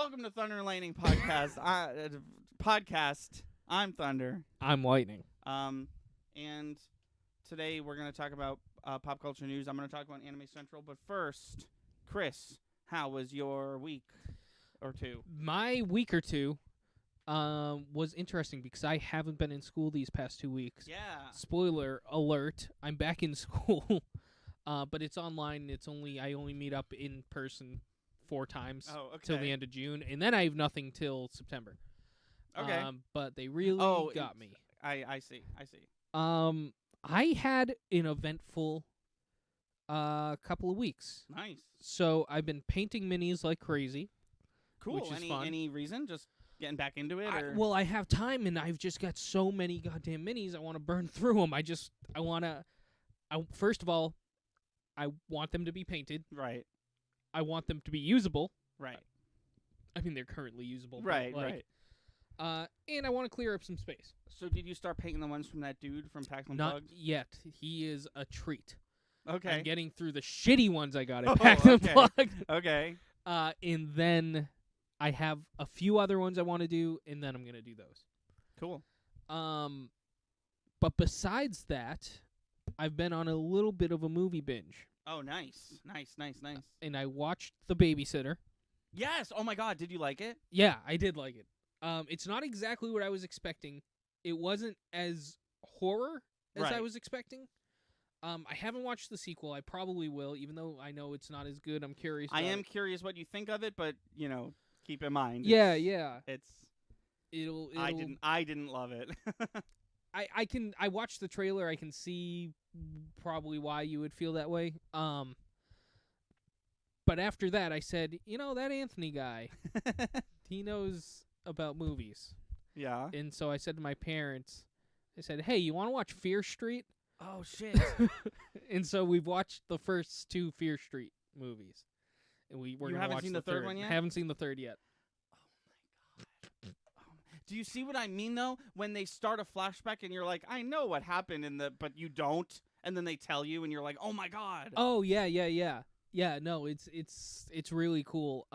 Welcome to Thunder and Lightning podcast. I'm Thunder. I'm Lightning. And today we're going to talk about pop culture news. I'm going to talk about Anime Central, but first, Chris, how was your week or two? My week or two was interesting because I haven't been in school these past 2 weeks. Yeah. Spoiler alert, I'm back in school, but it's online. I only meet up in person 4 times till the end of June, and then I have nothing till September. Okay. But they really got me. I see. I had an eventful couple of weeks. Nice. So I've been painting minis like crazy. Cool. Which is fun. Any reason? Just getting back into it? Well, I have time, and I've just got so many goddamn minis. I want to burn through them. First of all, I want them to be painted. Right. I want them to be usable. Right. I mean, they're currently usable. Right, right. And I want to clear up some space. So did you start painting the ones from that dude from Pax Not Unplugged? yet. He is a treat. Okay. I'm getting through the shitty ones I got at Pax Unplugged. Okay. And then I have a few other ones I want to do, and then I'm going to do those. Cool. But besides that, I've been on a little bit of a movie binge. Oh, nice. And I watched The Babysitter. Yes. Oh, my God. Did you like it? Yeah, I did like it. It's not exactly what I was expecting. It wasn't as horror as I was expecting. I haven't watched the sequel. I probably will, even though I know it's not as good. I'm curious. I am curious what you think of it, but, keep in mind. Yeah. I didn't love it. I watched the trailer. I can see probably why you would feel that way. But after that, I said, that Anthony guy, he knows about movies. Yeah. And so I said to my parents, I said, hey, you want to watch Fear Street? Oh, shit. And so we've watched the first 2 Fear Street movies. And we're going to watch seen the third one yet? Haven't seen the third yet. Oh, my God. Do you see what I mean, though? When they start a flashback and you're like, I know what happened, but you don't. And then they tell you and you're like, oh, my God. Oh, yeah. Yeah, no, it's really cool.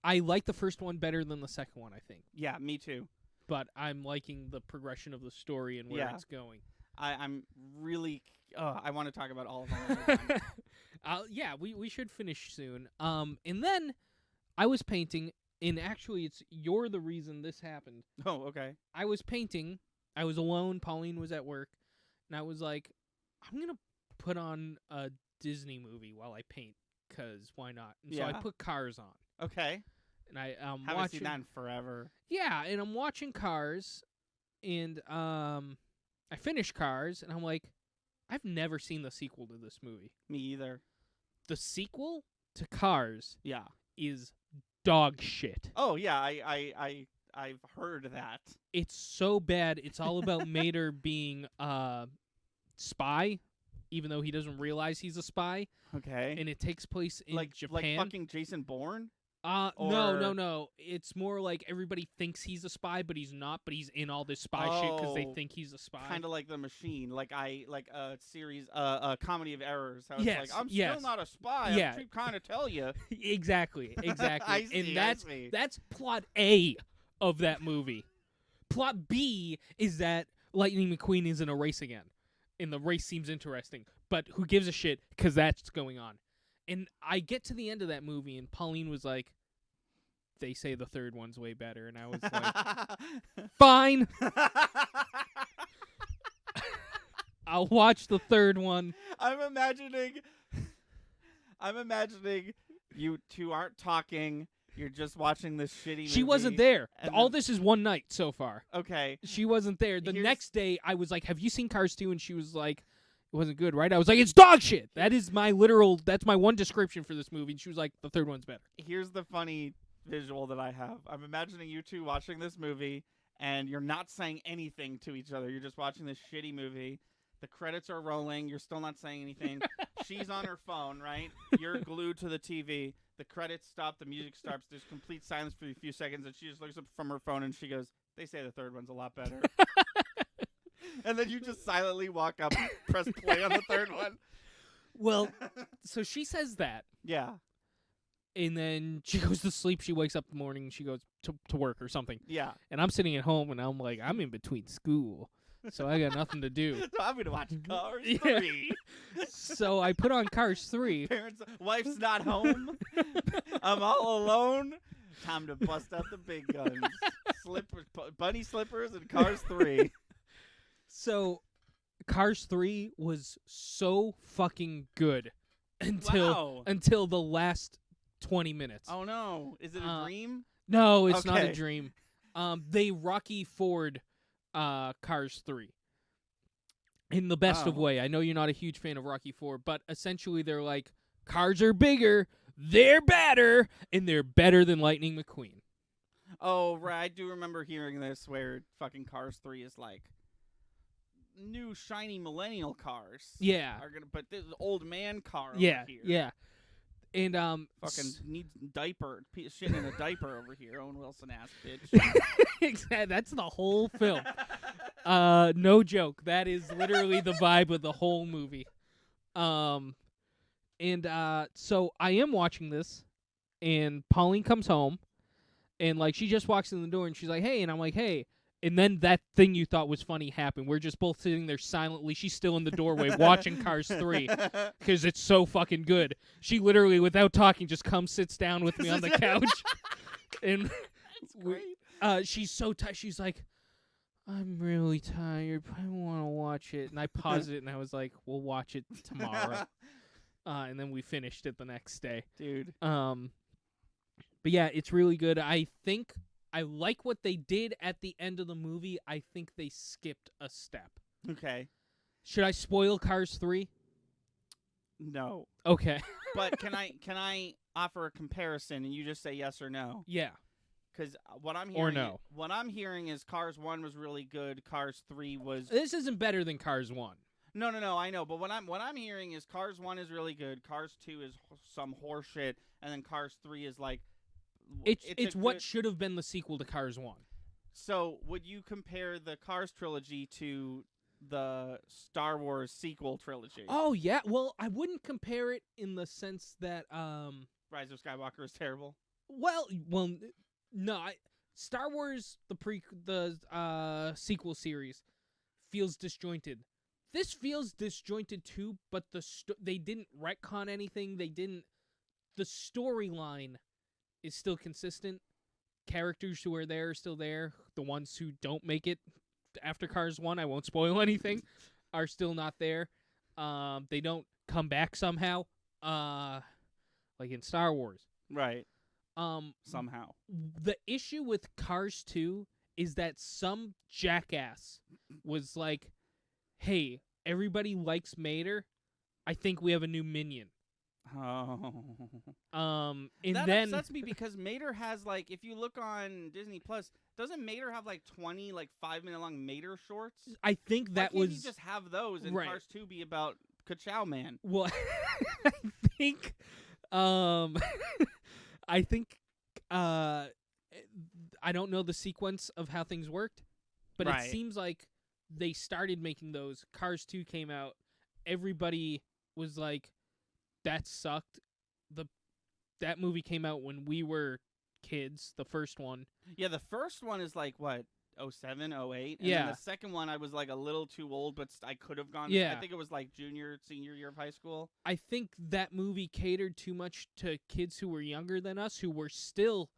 I like the first one better than the second one, I think. Yeah, me too. But I'm liking the progression of the story and where it's going. I'm really... I want to talk about all of them. Yeah, we should finish soon. And then I was painting, and actually you're the reason this happened. Oh, okay. I was painting. I was alone. Pauline was at work. And I was like, I'm going to put on a Disney movie while I paint, because why not? And so I put Cars on. Okay. And I haven't seen that in forever. Yeah, and I'm watching Cars, and I finished Cars, and I'm like, I've never seen the sequel to this movie. Me either. The sequel to Cars is dog shit. Oh, yeah, I've heard that. It's so bad. It's all about Mater being a spy, even though he doesn't realize he's a spy. Okay. And it takes place in Japan. Like fucking Jason Bourne? No. It's more like everybody thinks he's a spy, but he's not. But he's in all this spy shit because they think he's a spy. Kind of like The Machine, like a series, a comedy of errors. I was like, I'm still not a spy. I keep trying to tell you. Exactly. I see, and that's plot A of that movie. Plot B is that Lightning McQueen is in a race again, and the race seems interesting. But who gives a shit? Because that's going on. And I get to the end of that movie, and Pauline was like, they say the third one's way better. And I was like, fine. I'll watch the third one. I'm imagining you two aren't talking. You're just watching this shitty movie. She wasn't there. All this is one night so far. Okay. She wasn't there. The next day, I was like, have you seen Cars 2? And she was like, it wasn't good, right? I was like, it's dog shit. That's my one description for this movie. And she was like, the third one's better. Here's the funny visual that I have. I'm imagining you two watching this movie, and you're not saying anything to each other. You're just watching this shitty movie. The credits are rolling. You're still not saying anything. She's on her phone, right? You're glued to the TV. The credits stop. The music stops. There's complete silence for a few seconds, and she just looks up from her phone, and she goes, they say the third one's a lot better. And then you just silently walk up, press play on the third one. Well, so she says that. Yeah. And then she goes to sleep. She wakes up in the morning. She goes to work or something. Yeah. And I'm sitting at home, and I'm like, I'm in between school, so I got nothing to do. So I'm gonna watch Cars Yeah. 3. So I put on Cars 3. Wife's not home. I'm all alone. Time to bust out the big guns. Bunny slippers and Cars 3. So Cars 3 was so fucking good until the last 20 minutes. Oh no. Is it a dream? No, it's not a Okay. dream. They Rocky Ford Cars 3 in the best of Oh. way. I know you're not a huge fan of Rocky 4, but essentially they're like, cars are bigger, they're better, and they're better than Lightning McQueen. Oh, right. I do remember hearing this where fucking Cars 3 is like new shiny millennial cars. Yeah. But this is old man car over Yeah, here. yeah. And Fucking needs shit in a diaper over here. Owen Wilson ass bitch. exactly, that's the whole film. No joke. That is literally the vibe of the whole movie. So I am watching this, and Pauline comes home, and like she just walks in the door, and she's like, "Hey," and I'm like, "Hey." And then that thing you thought was funny happened. We're just both sitting there silently. She's still in the doorway watching Cars 3 because it's so fucking good. She literally, without talking, just comes, sits down with me on the couch. And That's great. she's so tired. She's like, I'm really tired, but I want to watch it. And I paused it, and I was like, we'll watch it tomorrow. And then we finished it the next day. Dude. But yeah, it's really good. I think I like what they did at the end of the movie. I think they skipped a step. Okay. Should I spoil Cars 3? No. Okay. But can I offer a comparison and you just say yes or no? Yeah. Because what I'm hearing Or no. What I'm hearing is Cars 1 was really good. Cars 3 was This isn't better than Cars 1. No, I know. But what I'm hearing is Cars 1 is really good. Cars 2 is some horseshit, and then Cars 3 is like It's what should have been the sequel to Cars 1. So, would you compare the Cars trilogy to the Star Wars sequel trilogy? Oh yeah. Well, I wouldn't compare it in the sense that Rise of Skywalker is terrible. well, no. Star Wars the sequel series feels disjointed. This feels disjointed too, but they didn't retcon anything. The storyline is still consistent. Characters who are there are still there. The ones who don't make it after Cars 1, I won't spoil anything, are still not there. They don't come back somehow, like in Star Wars. Right. Somehow. The issue with Cars 2 is that some jackass was like, hey, everybody likes Mater. I think we have a new minion. Oh. And that then upsets me because Mater has like, if you look on Disney Plus, doesn't Mater have like 20 like 5-minute long Mater shorts? I think that Why can't was you just have those and right. Cars 2 be about Ka-Chow Man? Well, I think, I think, I don't know the sequence of how things worked, but Right. it seems like they started making those. Cars 2 came out. Everybody was like, that sucked. That movie came out when we were kids, the first one. Yeah, the first one is like, what, 07, 08? And Yeah. then the second one, I was like a little too old, but I could have gone. Yeah. I think it was like senior year of high school. I think that movie catered too much to kids who were younger than us, who were still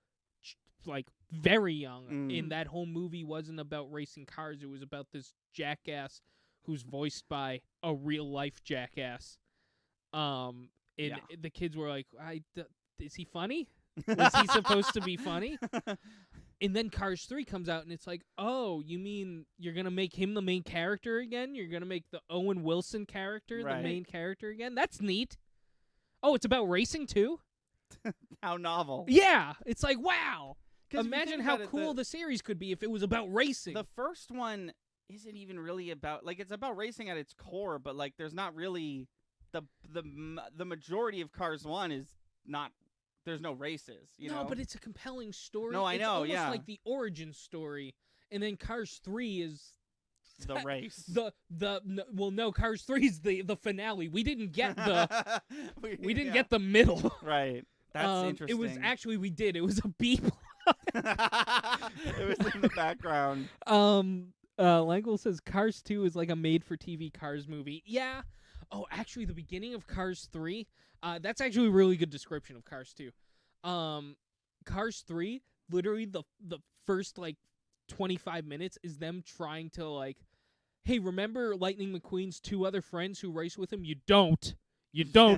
like very young. And that whole movie wasn't about racing cars. It was about this jackass who's voiced by a real life jackass. And the kids were like, is he funny? Was he supposed to be funny? And then Cars 3 comes out, and it's like, oh, you mean you're going to make him the main character again? You're going to make the Owen Wilson character the main character again? That's neat. Oh, it's about racing, too? How novel. Yeah. It's like, wow. 'Cause if you Imagine think how about it, cool the series could be if it was about racing. The first one isn't even really about, like, it's about racing at its core, but, like, there's not really, the majority of Cars 1 is not, there's no races, you know? No, but it's a compelling story. No, I it's know, almost yeah. like the origin story. And then Cars 3 is the race. No, Cars 3 is the finale. We didn't get the we didn't get the middle. Right. That's interesting. It was actually we did. It was a B plot. It was in the background. Langwell says Cars 2 is like a made-for-TV Cars movie. Yeah. Oh, actually, the beginning of Cars 3. That's actually a really good description of Cars 2. Cars 3, literally the first like 25 minutes is them trying to like, hey, remember Lightning McQueen's two other friends who race with him? You don't,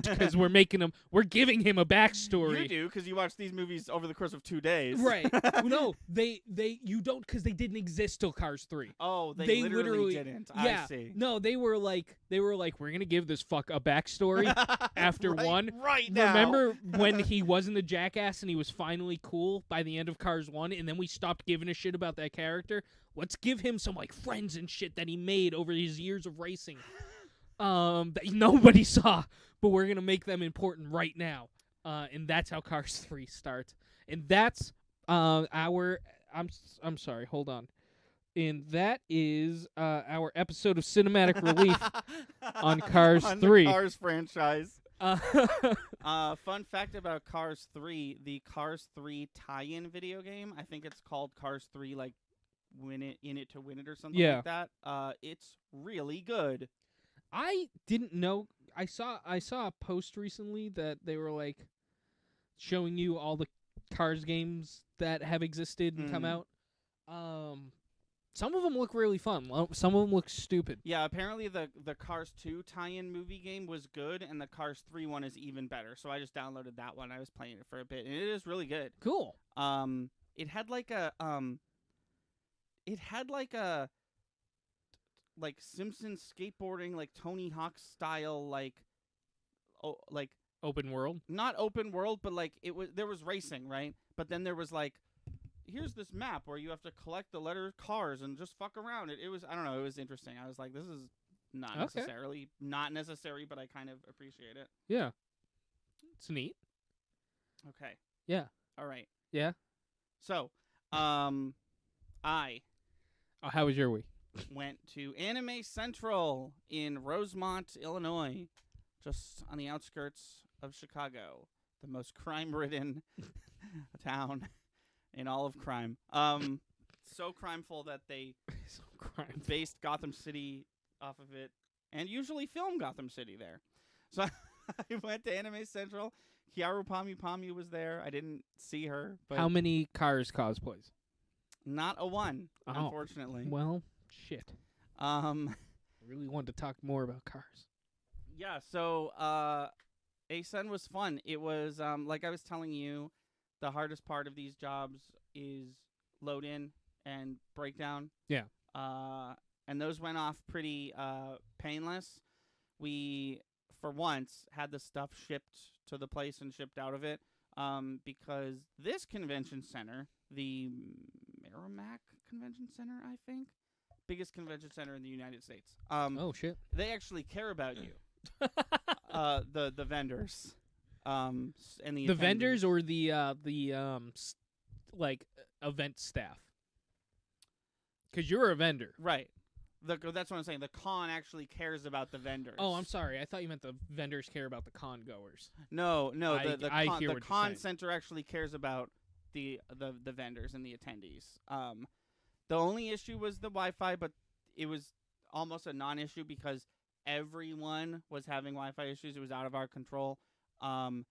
because we're giving him a backstory. You do, because you watch these movies over the course of 2 days. Right. No, you don't, because they didn't exist till Cars 3. Oh, they literally didn't. Yeah, I see. no, they were like, we're gonna give this fuck a backstory after one. Right now. Remember when he wasn't a jackass and he was finally cool by the end of Cars 1, and then we stopped giving a shit about that character? Let's give him some like friends and shit that he made over his years of racing. That nobody saw, but we're gonna make them important right now, and that's how Cars 3 starts, and that's our. I'm sorry, hold on, and that is our episode of Cinematic Relief on Cars 3. The Cars franchise. Fun fact about Cars 3: the Cars 3 tie-in video game. I think it's called Cars 3, like In It to Win It or something like that. It's really good. I didn't know. I saw a post recently that they were like showing you all the Cars games that have existed and come out. Some of them look really fun. Some of them look stupid. Yeah, apparently the Cars 2 tie-in movie game was good, and the Cars 3 one is even better. So I just downloaded that one. I was playing it for a bit, and it is really good. Cool. It had like a Simpsons skateboarding, like Tony Hawk style, like Open world. Not open world, but like there was racing, right? But then there was like, here's this map where you have to collect the letter cars and just fuck around. It was, I don't know, it was interesting. I was like, this is not necessary, but I kind of appreciate it. Yeah, it's neat. Okay. Yeah. All right. Yeah. So, how was your week? Went to Anime Central in Rosemont, Illinois, just on the outskirts of Chicago, the most crime-ridden town in all of crime. So crimeful that they based Gotham City off of it, and usually film Gotham City there. So I went to Anime Central. Kiaru Pamu was there. I didn't see her. But how many Cars cosplays? Not a one, unfortunately. Well, shit. I really wanted to talk more about Cars. Yeah, so ASUN was fun. It was, like I was telling you, the hardest part of these jobs is load in and breakdown. Yeah. And those went off pretty painless. We, for once, had the stuff shipped to the place and shipped out of it because this convention center, the Merrimack Convention Center, I think, biggest convention center in the United States. Oh, shit. They actually care about you. The vendors. And the attendees. Vendors or the like event staff? Because you're a vendor. Right. That's what I'm saying. The con actually cares about the vendors. Oh, I'm sorry. I thought you meant the vendors care about the con goers. No. The con saying. center actually cares about the vendors and the attendees. The only issue was the Wi-Fi, but it was almost a non-issue because everyone was having Wi-Fi issues. It was out of our control. And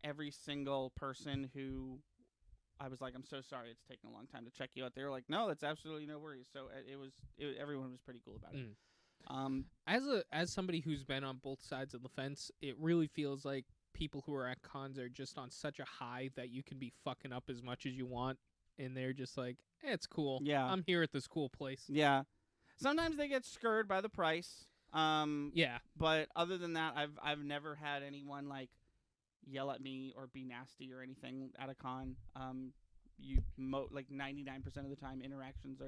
every single person who I was like, I'm so sorry it's taking a long time to check you out. They were like, no, that's absolutely no worries. So everyone was pretty cool about it. As somebody who's been on both sides of the fence, it really feels like people who are at cons are just on such a high that you can be fucking up as much as you want, and they're just like, it's cool. Yeah. I'm here at this cool place. Yeah. Sometimes they get scurred by the price. Yeah. But other than that, I've never had anyone like yell at me or be nasty or anything at a con. Like 99% of the time, interactions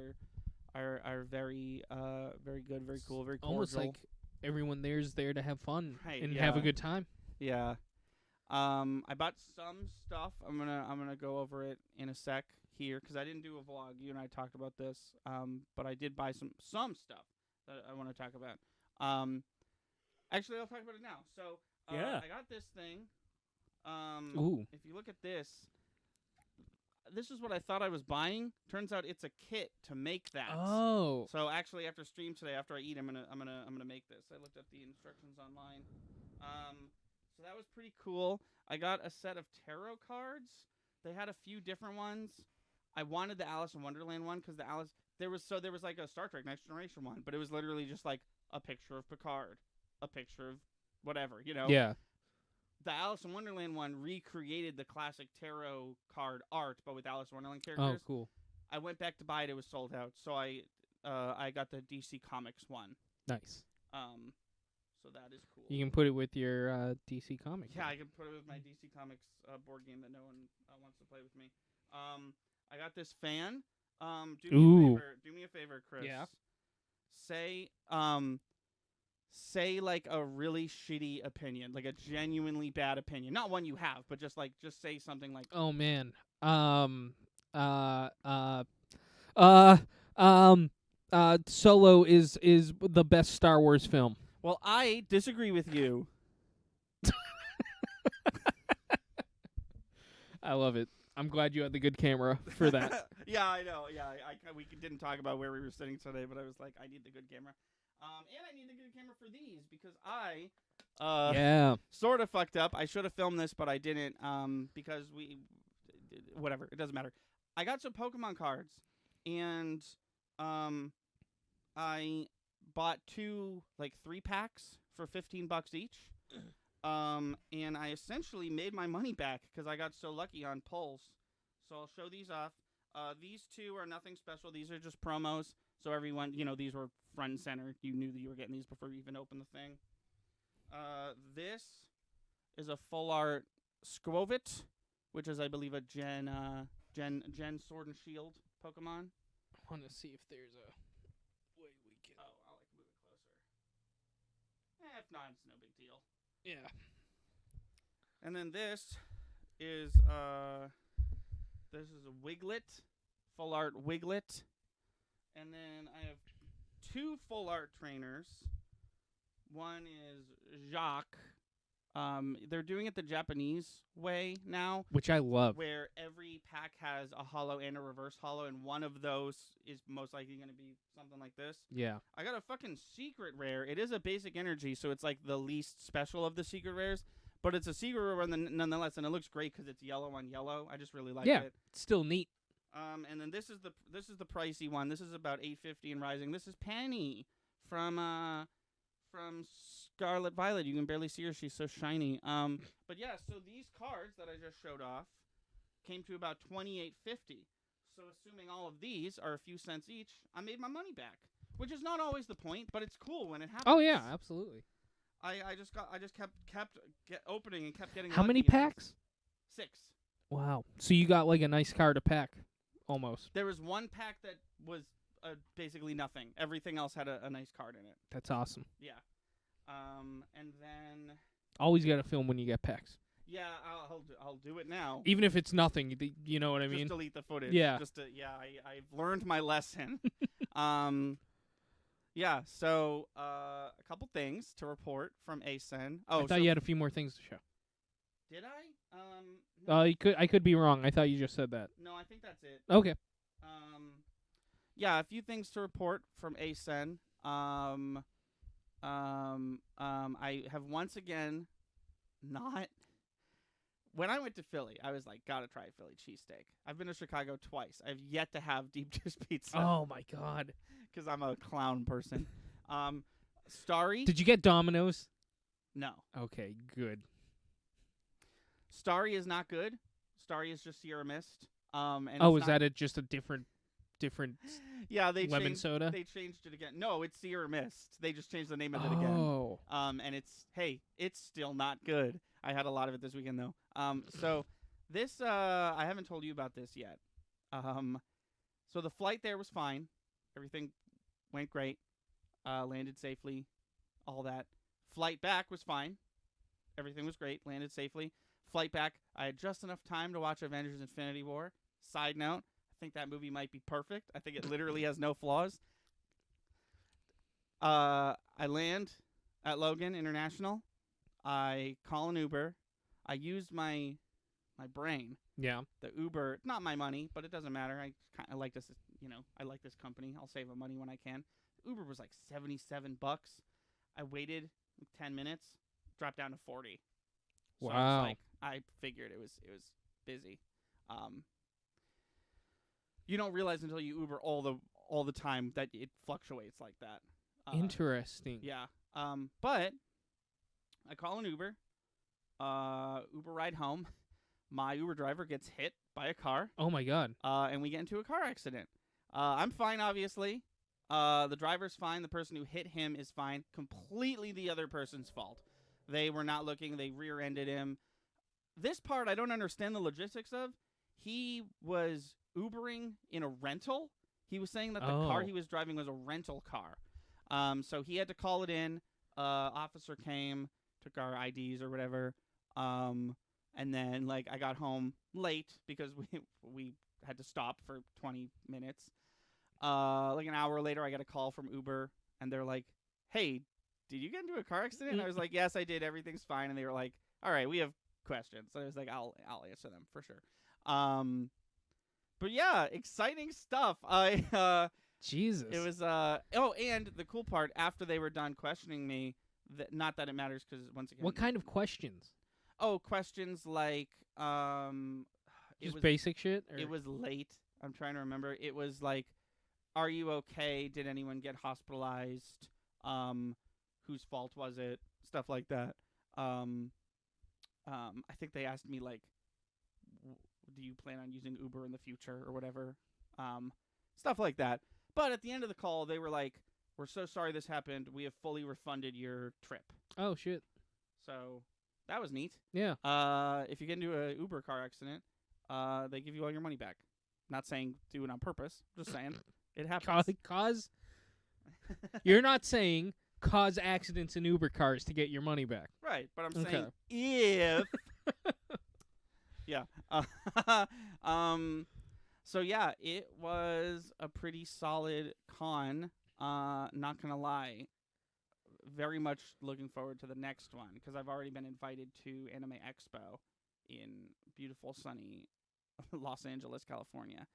are very very good, very cool, very cordial. Almost like everyone there's there to have fun and yeah. have a good time. Yeah. I bought some stuff. I'm gonna go over it in a sec here because I didn't do a vlog. You and I talked about this. But I did buy some stuff that I want to talk about. Actually, I'll talk about it now. So yeah. I got this thing. Ooh. If you you look at this, this is what I thought I was buying. Turns out it's a kit to make that. Oh. So actually, after stream today, after I eat, I'm gonna make this. I looked up the instructions online. So that was pretty cool. I got a set of tarot cards. They had a few different ones. I wanted the Alice in Wonderland one because there was like a Star Trek Next Generation one, but it was literally just like a picture of Picard, a picture of whatever, you know. Yeah. The Alice in Wonderland one recreated the classic tarot card art, but with Alice in Wonderland characters. Oh, cool. I went back to buy it; it was sold out. So I got the DC Comics one. Nice. So that is cool. You can put it with your DC Comics. Yeah, I can put it with my DC Comics board game that no one wants to play with me. I got this fan. Do me a favor, Chris. Yeah. Say like a really shitty opinion, like a genuinely bad opinion, not one you have, but just say something like, Oh man. Solo is the best Star Wars film. well, I disagree with you. I love it. I'm glad you had the good camera for that. Yeah, I know. Yeah, we didn't talk about where we were sitting today, but I was like, I need the good camera. And I need the good camera for these because I Yeah. sort of fucked up. I should have filmed this, but I didn't because whatever, it doesn't matter. I got some Pokemon cards and I bought 2 like 3-packs for $15 each. And I essentially made my money back because I got so lucky on pulls. So I'll show these off. These 2 are nothing special. These are just promos. So everyone, these were front and center. You knew that you were getting these before you even opened the thing. This is a full art Squovit, which is, I believe, a Gen Sword and Shield Pokemon. I want to see if there's a way we can. Oh, I'll move it closer. If not, it's no big deal. Yeah. And then this is a Wiglet, full art Wiglet. And then I have 2 full art trainers. One is Jacques. They're doing it the Japanese way now, Which I love. where every pack has a holo and a reverse holo, and one of those is most likely going to be something like this. Yeah. I got a fucking secret rare. It is a basic energy, so it's like the least special of the secret rares, but it's a secret rare nonetheless, and it looks great because it's yellow on yellow. I just really like it. It's still neat. And then this is the pricey one. This is about $8.50 and rising. This is Penny from Scarlet Violet. You can barely see her; she's so shiny. But yeah, so these cards that I just showed off came to about $28.50. So assuming all of these are a few cents each, I made my money back, which is not always the point, but it's cool when it happens. Oh yeah, absolutely. I just kept opening and kept getting. How many lucky, packs? 6. Wow. So you got like a nice card a pack, almost. There was one pack that was basically nothing. Everything else had a nice card in it. That's awesome. Yeah. And then Always got to film when you get packs. yeah, I'll do it now. Even if it's nothing, you know what I mean? Just delete the footage. Yeah. I've learned my lesson. Yeah. So a couple things to report from ASEN. Oh, I thought you had a few more things to show. Did I? No, I could be wrong. I thought you just said that. no, I think that's it. Okay. Yeah, a few things to report from ASEN. I have once again not. When I went to Philly, I was like, gotta try a Philly cheesesteak. I've been to Chicago twice. I've yet to have deep dish pizza. Oh my God. Because I'm a clown person. Starry? Did you get Domino's? No. Okay, good. Starry is not good. Starry is just Sierra Mist. And Is that just a different yeah, they lemon changed, soda? They changed it again. No, it's Sierra Mist. They just changed the name of it again. Oh. And it's still not good. I had a lot of it this weekend though. So this I haven't told you about this yet. So the flight there was fine. Everything went great. Landed safely. All that. Flight back was fine. Everything was great. Landed safely. Flight back, I had just enough time to watch Avengers Infinity War. Side note, I think that movie might be perfect. I think it literally has no flaws. I land at Logan International. I call an Uber. I used my my brain. Yeah. The Uber, not my money, but it doesn't matter. I like this, I like this company. I'll save the money when I can. Uber was like $77. I waited 10 minutes, dropped down to 40. So Wow. I figured it was busy. You don't realize until you Uber all the time that it fluctuates like that. Interesting. Yeah. But I call an Uber. Uber ride home. My Uber driver gets hit by a car. Oh my God. And we get into a car accident. I'm fine, obviously. The driver's fine. The person who hit him is fine. Completely the other person's fault. They were not looking. They rear-ended him. This part I don't understand the logistics of. He was Ubering in a rental. He was saying that the car he was driving was a rental car. So he had to call it in. Officer came, took our IDs or whatever. And then I got home late because we had to stop for 20 minutes. An hour later, I got a call from Uber, and they're like, "Hey, did you get into a car accident?" And I was like, "Yes, I did. Everything's fine." And they were like, "All right, we have questions." So I was like, "I'll answer them for sure." But yeah, exciting stuff. Jesus. It was and the cool part, after they were done questioning me, not that it matters because once again, What kind of questions? Oh, questions like Just basic shit? Or? It was late. I'm trying to remember. It was like, are you okay? Did anyone get hospitalized? Whose fault was it? Stuff like that. I think they asked me do you plan on using Uber in the future or whatever? Stuff like that. But at the end of the call, they were like, "We're so sorry this happened. We have fully refunded your trip." Oh shit. So that was neat. Yeah. If you get into a Uber car accident, they give you all your money back. Not saying do it on purpose. Just saying it happens. Cause you're not saying cause accidents in Uber cars to get your money back. Right, but I'm saying if. Yeah. So yeah, it was a pretty solid con. Not gonna lie. Very much looking forward to the next one because I've already been invited to Anime Expo in beautiful sunny Los Angeles, California.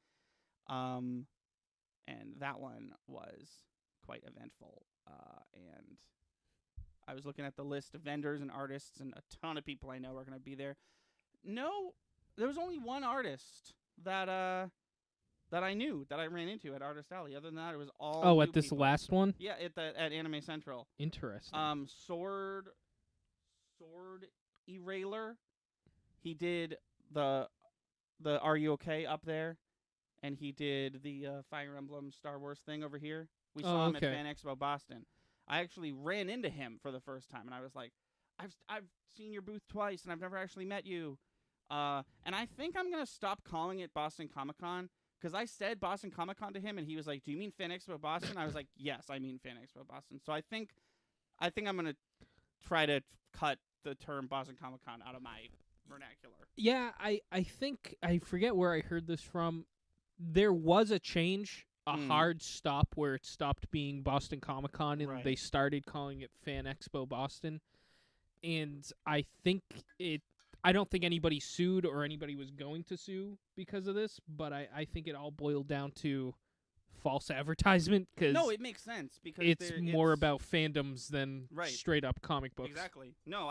And that one was quite eventful. And I was looking at the list of vendors and artists, and a ton of people I know are going to be there. No, there was only one artist that I knew, that I ran into at Artist Alley. Other than that, it was all new at this people. last one? Yeah, at Anime Central. Interesting. Sword Erailer. He did the Are You Okay up there, and he did the Fire Emblem Star Wars thing over here. We saw him at Fan Expo Boston. I actually ran into him for the first time, and I was like, I've seen your booth twice, and I've never actually met you. And I think I'm gonna stop calling it Boston Comic Con because I said Boston Comic Con to him, and he was like, "Do you mean Fan Expo Boston?" I was like, "Yes, I mean Fan Expo Boston." So I think I'm gonna try to cut the term Boston Comic Con out of my vernacular. Yeah, I think I forget where I heard this from. There was a change, a hard stop where it stopped being Boston Comic Con and they started calling it Fan Expo Boston. And I don't think anybody sued or anybody was going to sue because of this, but I think it all boiled down to false advertisement. No, it makes sense because it's more about fandoms than straight up comic books. Exactly. No,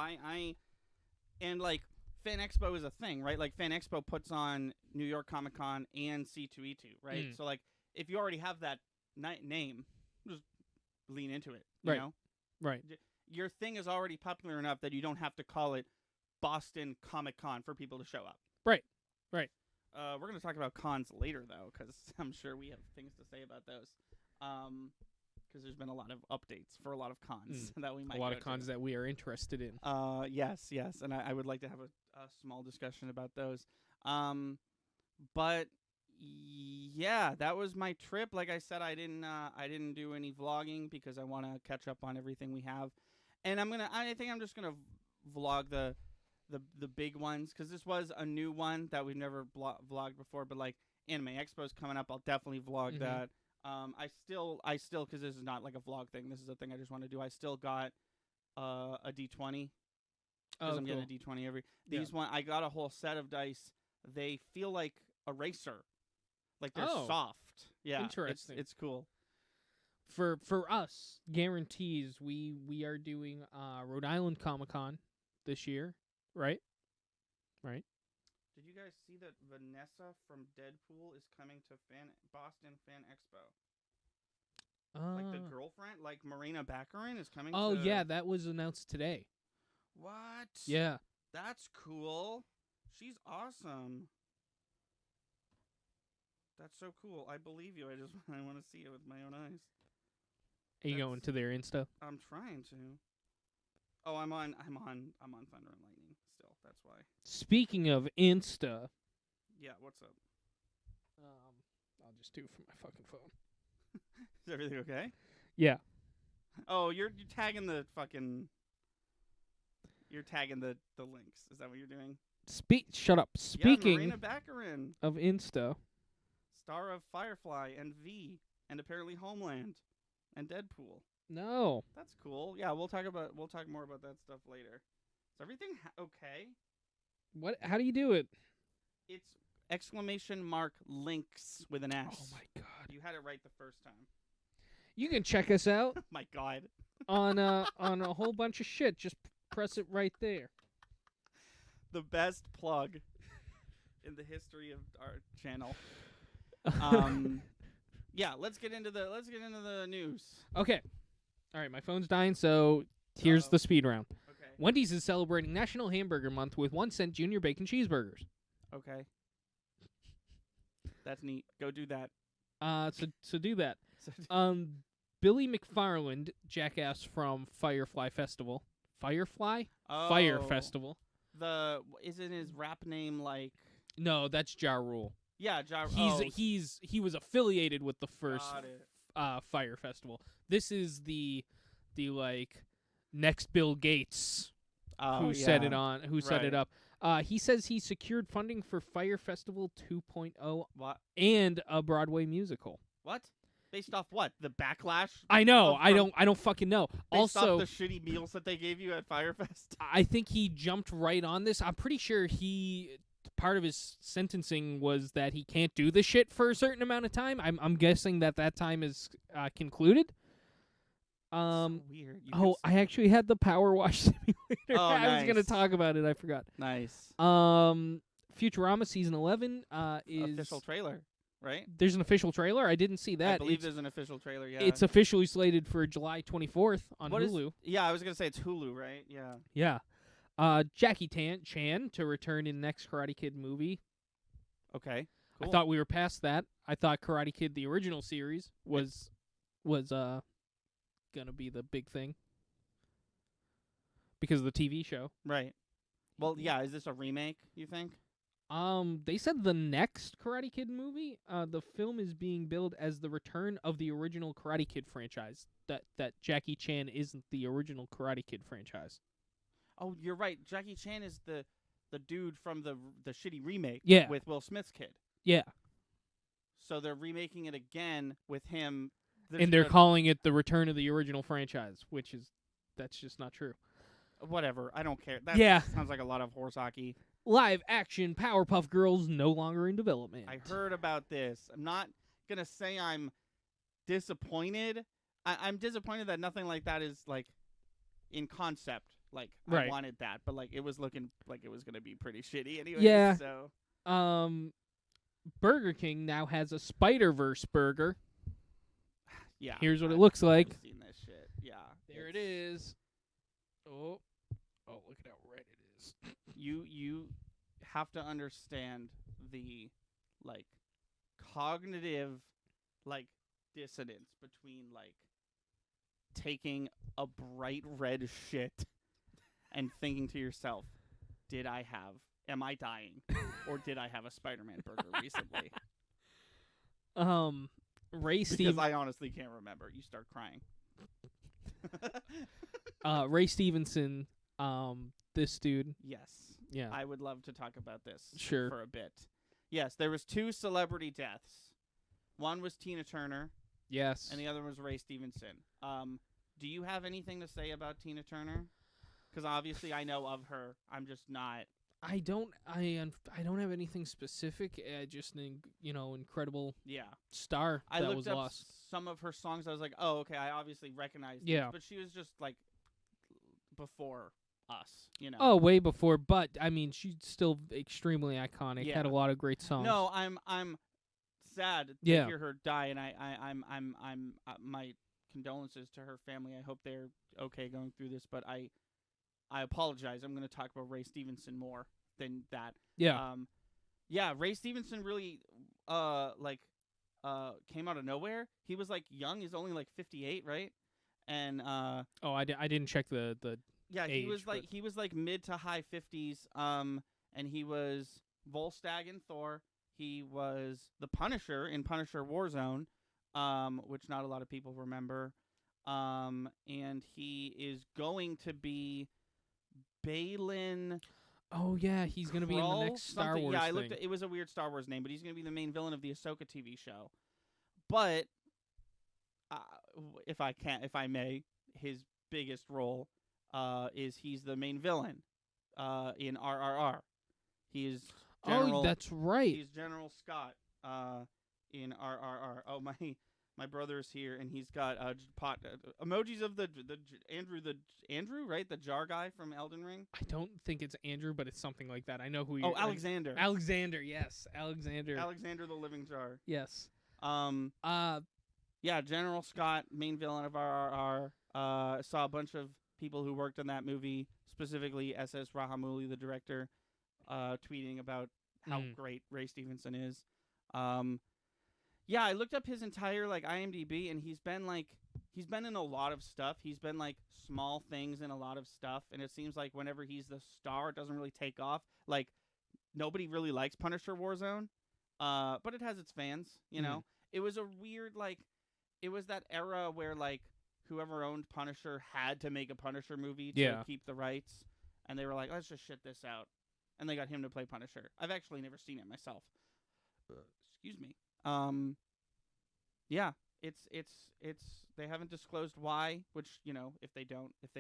and like Fan Expo is a thing, right? Like Fan Expo puts on New York Comic Con and C2E2, right? So like if you already have that name, just lean into it, you know? Right. Your thing is already popular enough that you don't have to call it Boston Comic Con for people to show up. Right. We're going to talk about cons later, though, because I'm sure we have things to say about those. Because there's been a lot of updates for a lot of cons that we might a lot of cons that we are interested in. Yes, and I would like to have a small discussion about those. But yeah, that was my trip. Like I said, I didn't do any vlogging because I want to catch up on everything we have, and I think I'm just gonna vlog the big ones because this was a new one that we've never vlogged before. But like Anime Expo's coming up, I'll definitely vlog that. I still because this is not like a vlog thing. This is a thing I just want to do. I still got a D20. because Oh, I'm cool. getting a D20 every. Yeah. These one I got a whole set of dice. They feel like a racer, like they're Oh. soft. Yeah, Interesting. It's cool. For us, guarantees, we are doing Rhode Island Comic-Con this year, right? Right. Did you guys see that Vanessa from Deadpool is coming to Boston Fan Expo? Like the girlfriend, like Marina Baccarin is coming Oh to... yeah, that was announced today. What? Yeah. That's cool. She's awesome. That's so cool. I believe you. I want to see it with my own eyes. Are you going to their Insta? I'm trying to. Oh, I'm on Thunder and Lightning still. That's why. Speaking of Insta, Yeah, what's up? I'll just do it from my fucking phone. Is everything okay? Yeah. Oh, you're tagging the fucking... You're tagging the links. Is that what you're doing? Shut up. Yeah, Speaking Marina Baccarin, of Insta, star of Firefly and V, and apparently Homeland, and Deadpool. no. That's cool. Yeah, we'll talk more about that stuff later. Is everything okay? What? How do you do it? It's !links with an S. Oh my god. You had it right the first time. You can check us out My God. on a whole bunch of shit. Just press it right there. The best plug in the history of our channel. Yeah, let's get into the news. Okay. All right, my phone's dying, so here's the speed round. Okay. Wendy's is celebrating National Hamburger Month with 1-cent junior bacon cheeseburgers. Okay. That's neat. Go do that. So do that. Billy McFarland, jackass from Firefly Festival. Firefly? Fire Festival. Isn't his rap name like... No, that's Ja Rule. Yeah, He was affiliated with the first Got it. Fire Festival. This is the like next Bill Gates who set it on, who set it up. He says he secured funding for Fire Festival 2.0 What? and a Broadway musical. What? Based off what? The backlash? I know. I don't fucking know. Based Also, off the shitty meals that they gave you at Firefest? I think he jumped right on this. I'm pretty sure part of his sentencing was that he can't do this shit for a certain amount of time. I'm guessing that time is concluded. So weird. I actually had the Power Wash Simulator. Oh, I was nice. gonna talk about it. I forgot. Nice. Futurama season 11 is Official trailer, right? There's an official trailer. I didn't see that. I believe there's an official trailer, yeah. It's officially slated for July 24th on What is- Hulu. Yeah, I was going to say it's Hulu, right? Yeah. Yeah. Jackie Chan to return in next Karate Kid movie. Okay. I Cool. thought we were past that. I thought Karate Kid the original series was gonna be the big thing because of the TV show. Right. Well, yeah, is this a remake, you think? They said the next Karate Kid movie, the film is being billed as the return of the original Karate Kid franchise. That Jackie Chan isn't the original Karate Kid franchise. Oh, you're right. Jackie Chan is the dude from the shitty remake with Will Smith's kid. Yeah. So they're remaking it again with him. And they're calling it the return of the original franchise, that's just not true. Whatever. I don't care. That sounds like a lot of horse hockey. Live action Powerpuff Girls no longer in development. I heard about this. I'm not going to say I'm disappointed. I'm disappointed that nothing like that is like in concept. Like Right. I wanted that, but like it was looking like it was going to be pretty shitty anyway. Yeah. So Burger King now has a Spider-Verse burger. yeah. Here's what it looks like. I've seen this shit. Yeah. There it is. Oh, look at how red it is. You have to understand the like cognitive like dissonance between like taking a bright red shit and thinking to yourself, am I dying or did I have a Spider-Man burger recently? Because I honestly can't remember. You start crying. Ray Stevenson, this dude. Yes. Yeah. I would love to talk about this Sure. for a bit. Yes, there was 2 celebrity deaths. One was Tina Turner, Yes. and the other was Ray Stevenson. Do you have anything to say about Tina Turner? Because obviously I know of her. I'm just not. I don't have anything specific. Just an incredible Yeah. star I that looked was up lost. some of her songs. I was like, oh, okay, I obviously recognize these. Yeah. But she was just like before us, Oh, way before, but I mean, she's still extremely iconic. Yeah. Had a lot of great songs. No, I'm sad to Yeah. hear her die, and I'm my condolences to her family. I hope they're okay going through this, but I apologize. I'm going to talk about Ray Stevenson more than that. Yeah. Yeah, Ray Stevenson really came out of nowhere. He was like young. He's only like 58, right? And I didn't check the yeah, age, he was like mid to high 50s. And he was Volstagg in Thor. He was the Punisher in Punisher Warzone, which not a lot of people remember. And he is going to be Balin. Oh yeah, he's gonna be in the next Star Wars Yeah, I thing. looked at it was a weird Star Wars name, but he's gonna be the main villain of the Ahsoka TV show. But if I may, his biggest role is he's the main villain in RRR. He is General. Oh, that's right. He's General Scott in RRR. Oh, my brother's here, and he's got emojis of the Andrew, right? The jar guy from Elden Ring. I don't think it's Andrew, but it's something like that. I know who. Oh, Alexander. Alexander, yes, Alexander. Alexander the Living Jar. Yes. Yeah, General Scott, main villain of RRR. Saw a bunch of people who worked on that movie, specifically SS Rajamouli, the director, tweeting about how great Ray Stevenson is. Yeah, I looked up his entire IMDb, and he's been in a lot of stuff. He's been small things in a lot of stuff, and it seems like whenever he's the star, it doesn't really take off. Nobody really likes Punisher Warzone, but it has its fans. You know, it was a weird it was that era where whoever owned Punisher had to make a Punisher movie to keep the rights, and they were like, let's just shit this out, and they got him to play Punisher. I've actually never seen it myself. Excuse me. Yeah, it's they haven't disclosed why, which if they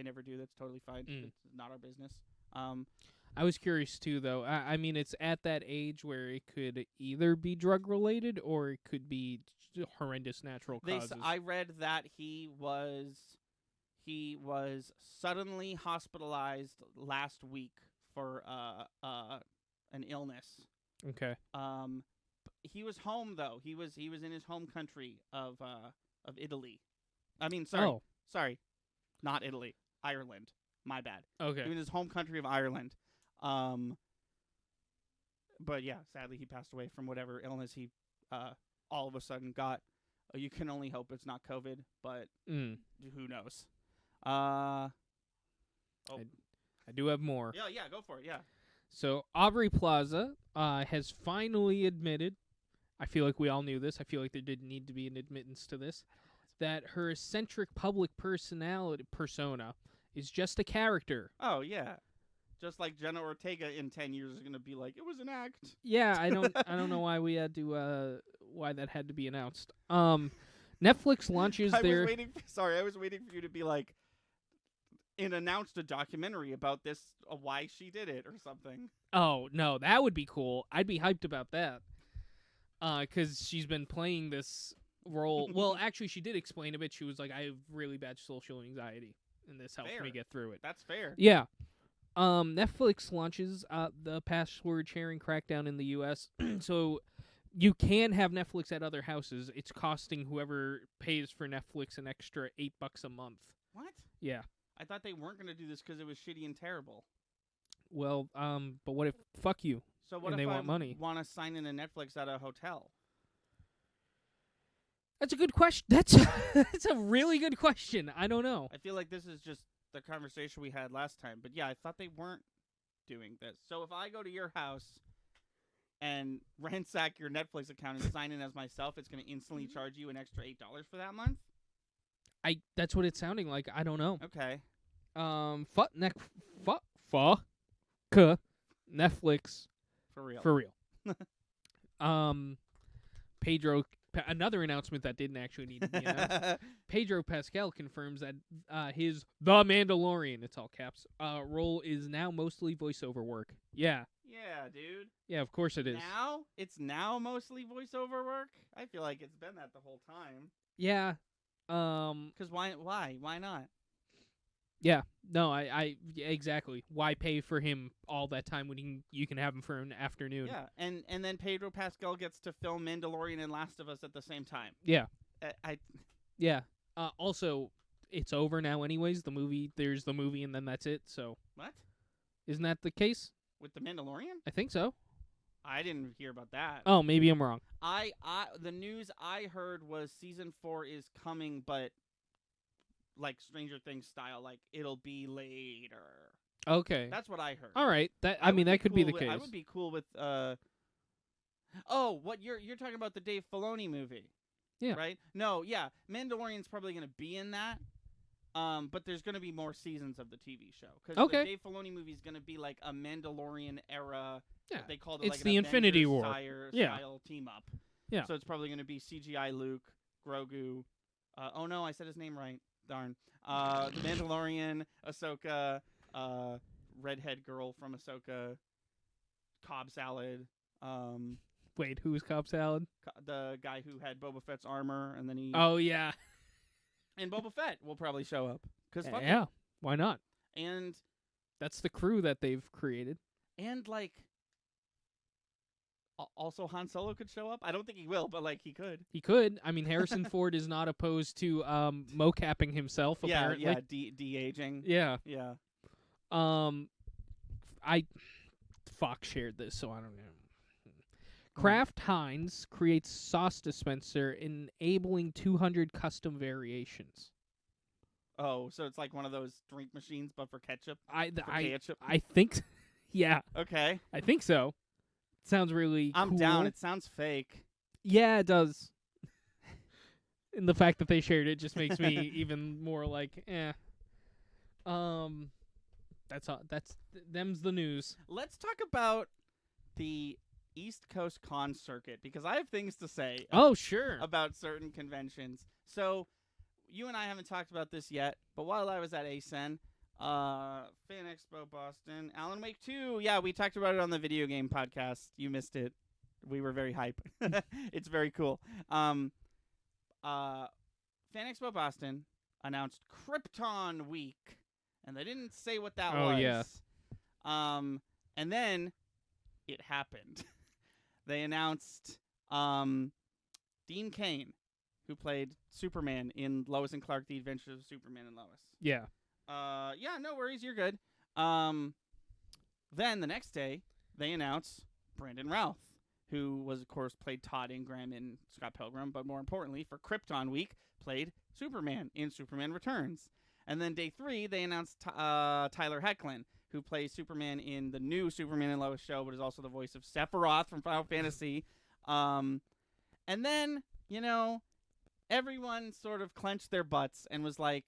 never do, that's totally fine. It's not our business. I was curious too, though. I mean, it's at that age where it could either be drug related or it could be horrendous natural causes. I read that he was suddenly hospitalized last week for an illness. Okay. He was home though. He was in his home country of Italy. I mean, sorry, not Italy, Ireland. My bad. Okay. He was in his home country of Ireland. But yeah, sadly he passed away from whatever illness he all of a sudden got. You can only hope it's not COVID, but who knows? I do have more. Yeah, go for it. Yeah. So Aubrey Plaza has finally admitted, I feel like we all knew this, I feel like there didn't need to be an admittance to this, that her eccentric public persona is just a character. Oh, yeah. Just like Jenna Ortega in 10 years is going to be like, it was an act. Yeah, I don't know why we had to why that had to be announced. Netflix launches their I was waiting for you to be like, and announced a documentary about this, why she did it or something. Oh, no, that would be cool. I'd be hyped about that. 'Cause she's been playing this role. Well, actually, she did explain a bit. She was like, I have really bad social anxiety, and this helps me get through it. That's fair. Yeah. Netflix launches the password sharing crackdown in the U.S. So you can have Netflix at other houses. It's costing whoever pays for Netflix an extra $8 a month. What? Yeah. I thought they weren't going to do this because it was shitty and terrible. Well, but what if fuck you? So what and if they want money? Want to sign in a Netflix at a hotel? That's a good question. That's a really good question. I don't know. I feel like this is just the conversation we had last time. But yeah, I thought they weren't doing this. So if I go to your house and ransack your Netflix account and sign in as myself, it's going to instantly charge you an extra $8 for that month? That's what it's sounding like. I don't know. Okay. Netflix For real. For real. another announcement that didn't actually need to be announced. Pedro Pascal confirms that his The Mandalorian, it's all caps, role is now mostly voiceover work. Yeah. Yeah, dude. Yeah, of course it is. Now? It's now mostly voiceover work? I feel like it's been that the whole time. Yeah. Because why? Why not? Yeah. No, exactly. Why pay for him all that time when you can have him for an afternoon? Yeah, and then Pedro Pascal gets to film Mandalorian and Last of Us at the same time. Yeah. Yeah. Also, it's over now anyways. There's the movie, and then that's it. So. What? Isn't that the case? With the Mandalorian? I think so. I didn't hear about that. Oh, maybe I'm wrong. The news I heard was season 4 is coming, but like Stranger Things style, like it'll be later. Okay. That's what I heard. All right. That could be the case. I would be cool with what you're talking about, the Dave Filoni movie. Yeah. Right? No, yeah. Mandalorian's probably going to be in that. But there's going to be more seasons of the TV show. Because the Dave Filoni movie is going to be like a Mandalorian era. Yeah. They called it it's like the an Infinity Avengers War. style team up. Yeah. So it's probably going to be CGI Luke, Grogu. Oh no, I said his name right. Darn. The Mandalorian, Ahsoka, redhead girl from Ahsoka, Cobb Salad. Wait, who's Cobb Salad? The guy who had Boba Fett's armor, and then he. Oh yeah. And Boba Fett will probably show up. Yeah, why not? And that's the crew that they've created. And like, also Han Solo could show up. I don't think he will, but like he could. He could. I mean, Harrison Ford is not opposed to mocapping himself. Apparently. Yeah, de-aging. Yeah. Fox shared this, so I don't know. Kraft Heinz creates sauce dispenser enabling 200 custom variations. Oh, so it's like one of those drink machines, but for ketchup? Ketchup? I think, yeah. Okay. I think so. Sounds really I'm cool. down. It sounds fake. Yeah, it does. And the fact that they shared it just makes me even more like, eh. That's all. Them's the news. Let's talk about the East Coast con circuit, because I have things to say. Oh, sure. About certain conventions. So, you and I haven't talked about this yet, but while I was at ASEN, Fan Expo Boston, Alan Wake 2. Yeah, we talked about it on the video game podcast. You missed it. We were very hype. It's very cool. Fan Expo Boston announced Krypton Week, and they didn't say what that was. Oh, yeah. And then it happened. They announced Dean Cain, who played Superman in Lois and Clark: The Adventures of Superman and Lois. Yeah. Yeah, no worries, you're good. Then the next day, they announced Brandon Routh, who was, of course, played Todd Ingram in Scott Pilgrim, but more importantly, for Krypton Week, played Superman in Superman Returns. And then day 3, they announced Tyler Hoechlin, who plays Superman in the new Superman and Lois show, but is also the voice of Sephiroth from Final Fantasy. And then, everyone sort of clenched their butts and was like,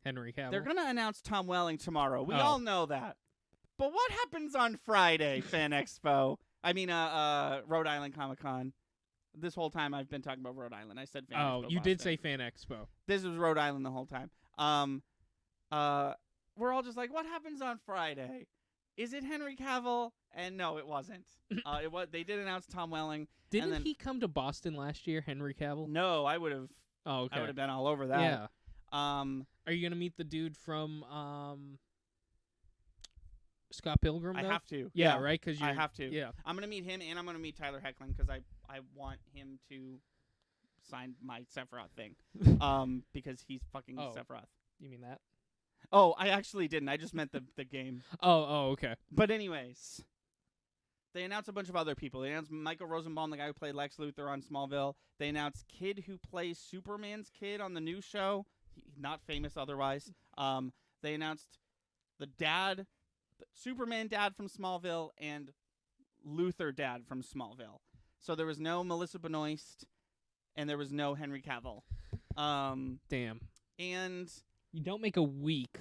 Henry Cavill. They're going to announce Tom Welling tomorrow. We all know that. But what happens on Friday, Fan Expo? I mean, Rhode Island Comic-Con. This whole time I've been talking about Rhode Island. I said Fan Expo. Oh, you did say Fan Expo. This was Rhode Island the whole time. We're all just like, what happens on Friday? Is it Henry Cavill? And no, it wasn't. They did announce Tom Welling. Didn't he come to Boston last year, Henry Cavill? No, I would have. Oh, okay. I would have been all over that. Yeah. Are you gonna meet the dude from Scott Pilgrim? Though? I have to. Yeah, right. Because I have to. Yeah. I'm gonna meet him, and I'm gonna meet Tyler Hoechlin because I want him to sign my Sephiroth thing. Because he's fucking Sephiroth. You mean that? Oh, I actually didn't. I just meant the game. Oh, okay. But anyways, they announced a bunch of other people. They announced Michael Rosenbaum, the guy who played Lex Luthor on Smallville. They announced kid who plays Superman's kid on the new show. Not famous otherwise. They announced the Superman dad from Smallville, and Luthor dad from Smallville. So there was no Melissa Benoist, and there was no Henry Cavill. Damn. And you don't make a week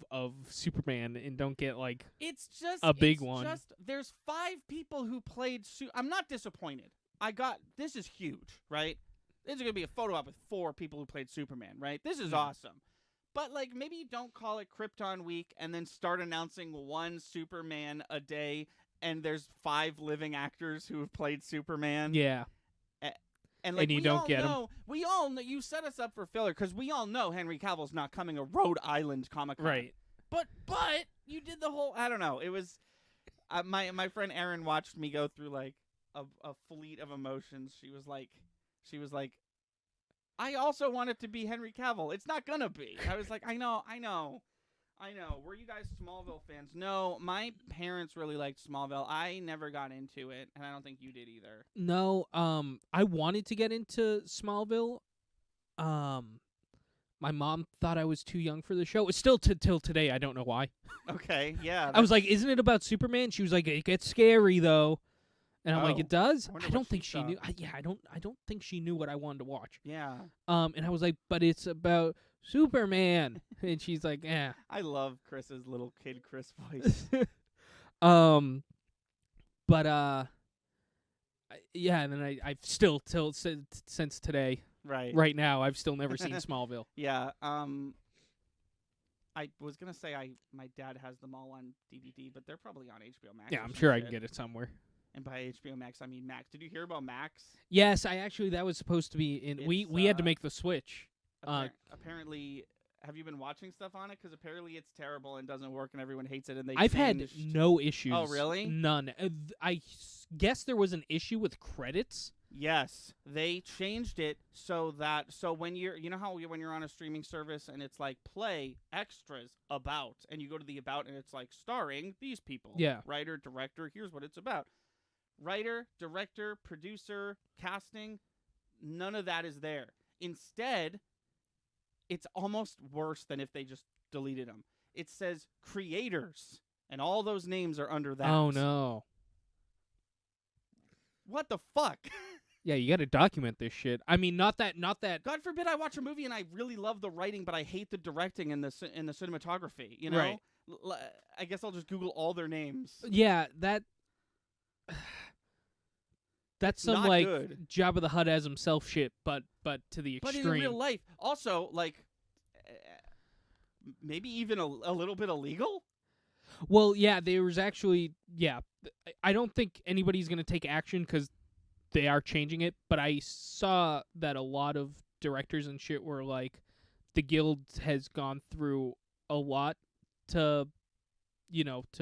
of Superman and don't get it's just a big one. There's 5 people who played. I'm not disappointed, this is huge, right? This is going to be a photo op with 4 people who played Superman, right? This is Mhm. awesome. But, like, maybe you don't call it Krypton Week and then start announcing one Superman a day, and there's 5 living actors who have played Superman. Yeah. And, like, And you don't get 'em. We all know, you set us up for filler, because we all know Henry Cavill's not coming to Rhode Island Comic-Con. Right. But you did the whole, I don't know, it was, my friend Erin watched me go through, like, a fleet of emotions. She was like, I also want it to be Henry Cavill. It's not gonna be. I was like, I know. Were you guys Smallville fans? No, my parents really liked Smallville. I never got into it, and I don't think you did either. No, I wanted to get into Smallville. My mom thought I was too young for the show. It's still till today. I don't know why. Okay, yeah. I was like, "Isn't it about Superman?" She was like, "It gets scary though," and I'm like, Oh, "It does." I wonder I what don't she think she thought. knew. I don't think she knew what I wanted to watch. Yeah. And I was like, "But it's about Superman," and she's like, "Yeah." I love Chris's little kid Chris voice. But yeah, and then I've still since today, right now, I've still never seen Smallville. Yeah. I was gonna say my dad has them all on DVD, but they're probably on HBO Max. Yeah, or I'm some sure I shit. can get it somewhere. And by HBO Max, I mean Max. Did you hear about Max? Yes, that was supposed to be in. We It's, had to make the switch. Apparently, have you been watching stuff on it? Because apparently it's terrible and doesn't work, and everyone hates it. And I've had changed- no issues. Oh, really? None. I guess there was an issue with credits. Yes, they changed it so when you know how when you're on a streaming service and it's like play extras about, and you go to the about and it's like starring these people. Yeah. Writer, director, here's what it's about. Writer, director, producer, casting, none of that is there. Instead, it's almost worse than if they just deleted them. It says creators, and all those names are under that. Oh no. What the fuck? Yeah, you got to document this shit. I mean, not that. God forbid I watch a movie and I really love the writing, but I hate the directing and the cinematography. You know, Right. I guess I'll just Google all their names. Yeah, that's some Not like good. Jabba the Hutt as himself shit, but to the But extreme. in real life, also like maybe even a little bit illegal. Well, yeah, there was actually I don't think anybody's gonna take action because they are changing it. But I saw that a lot of directors and shit were like, the guild has gone through a lot to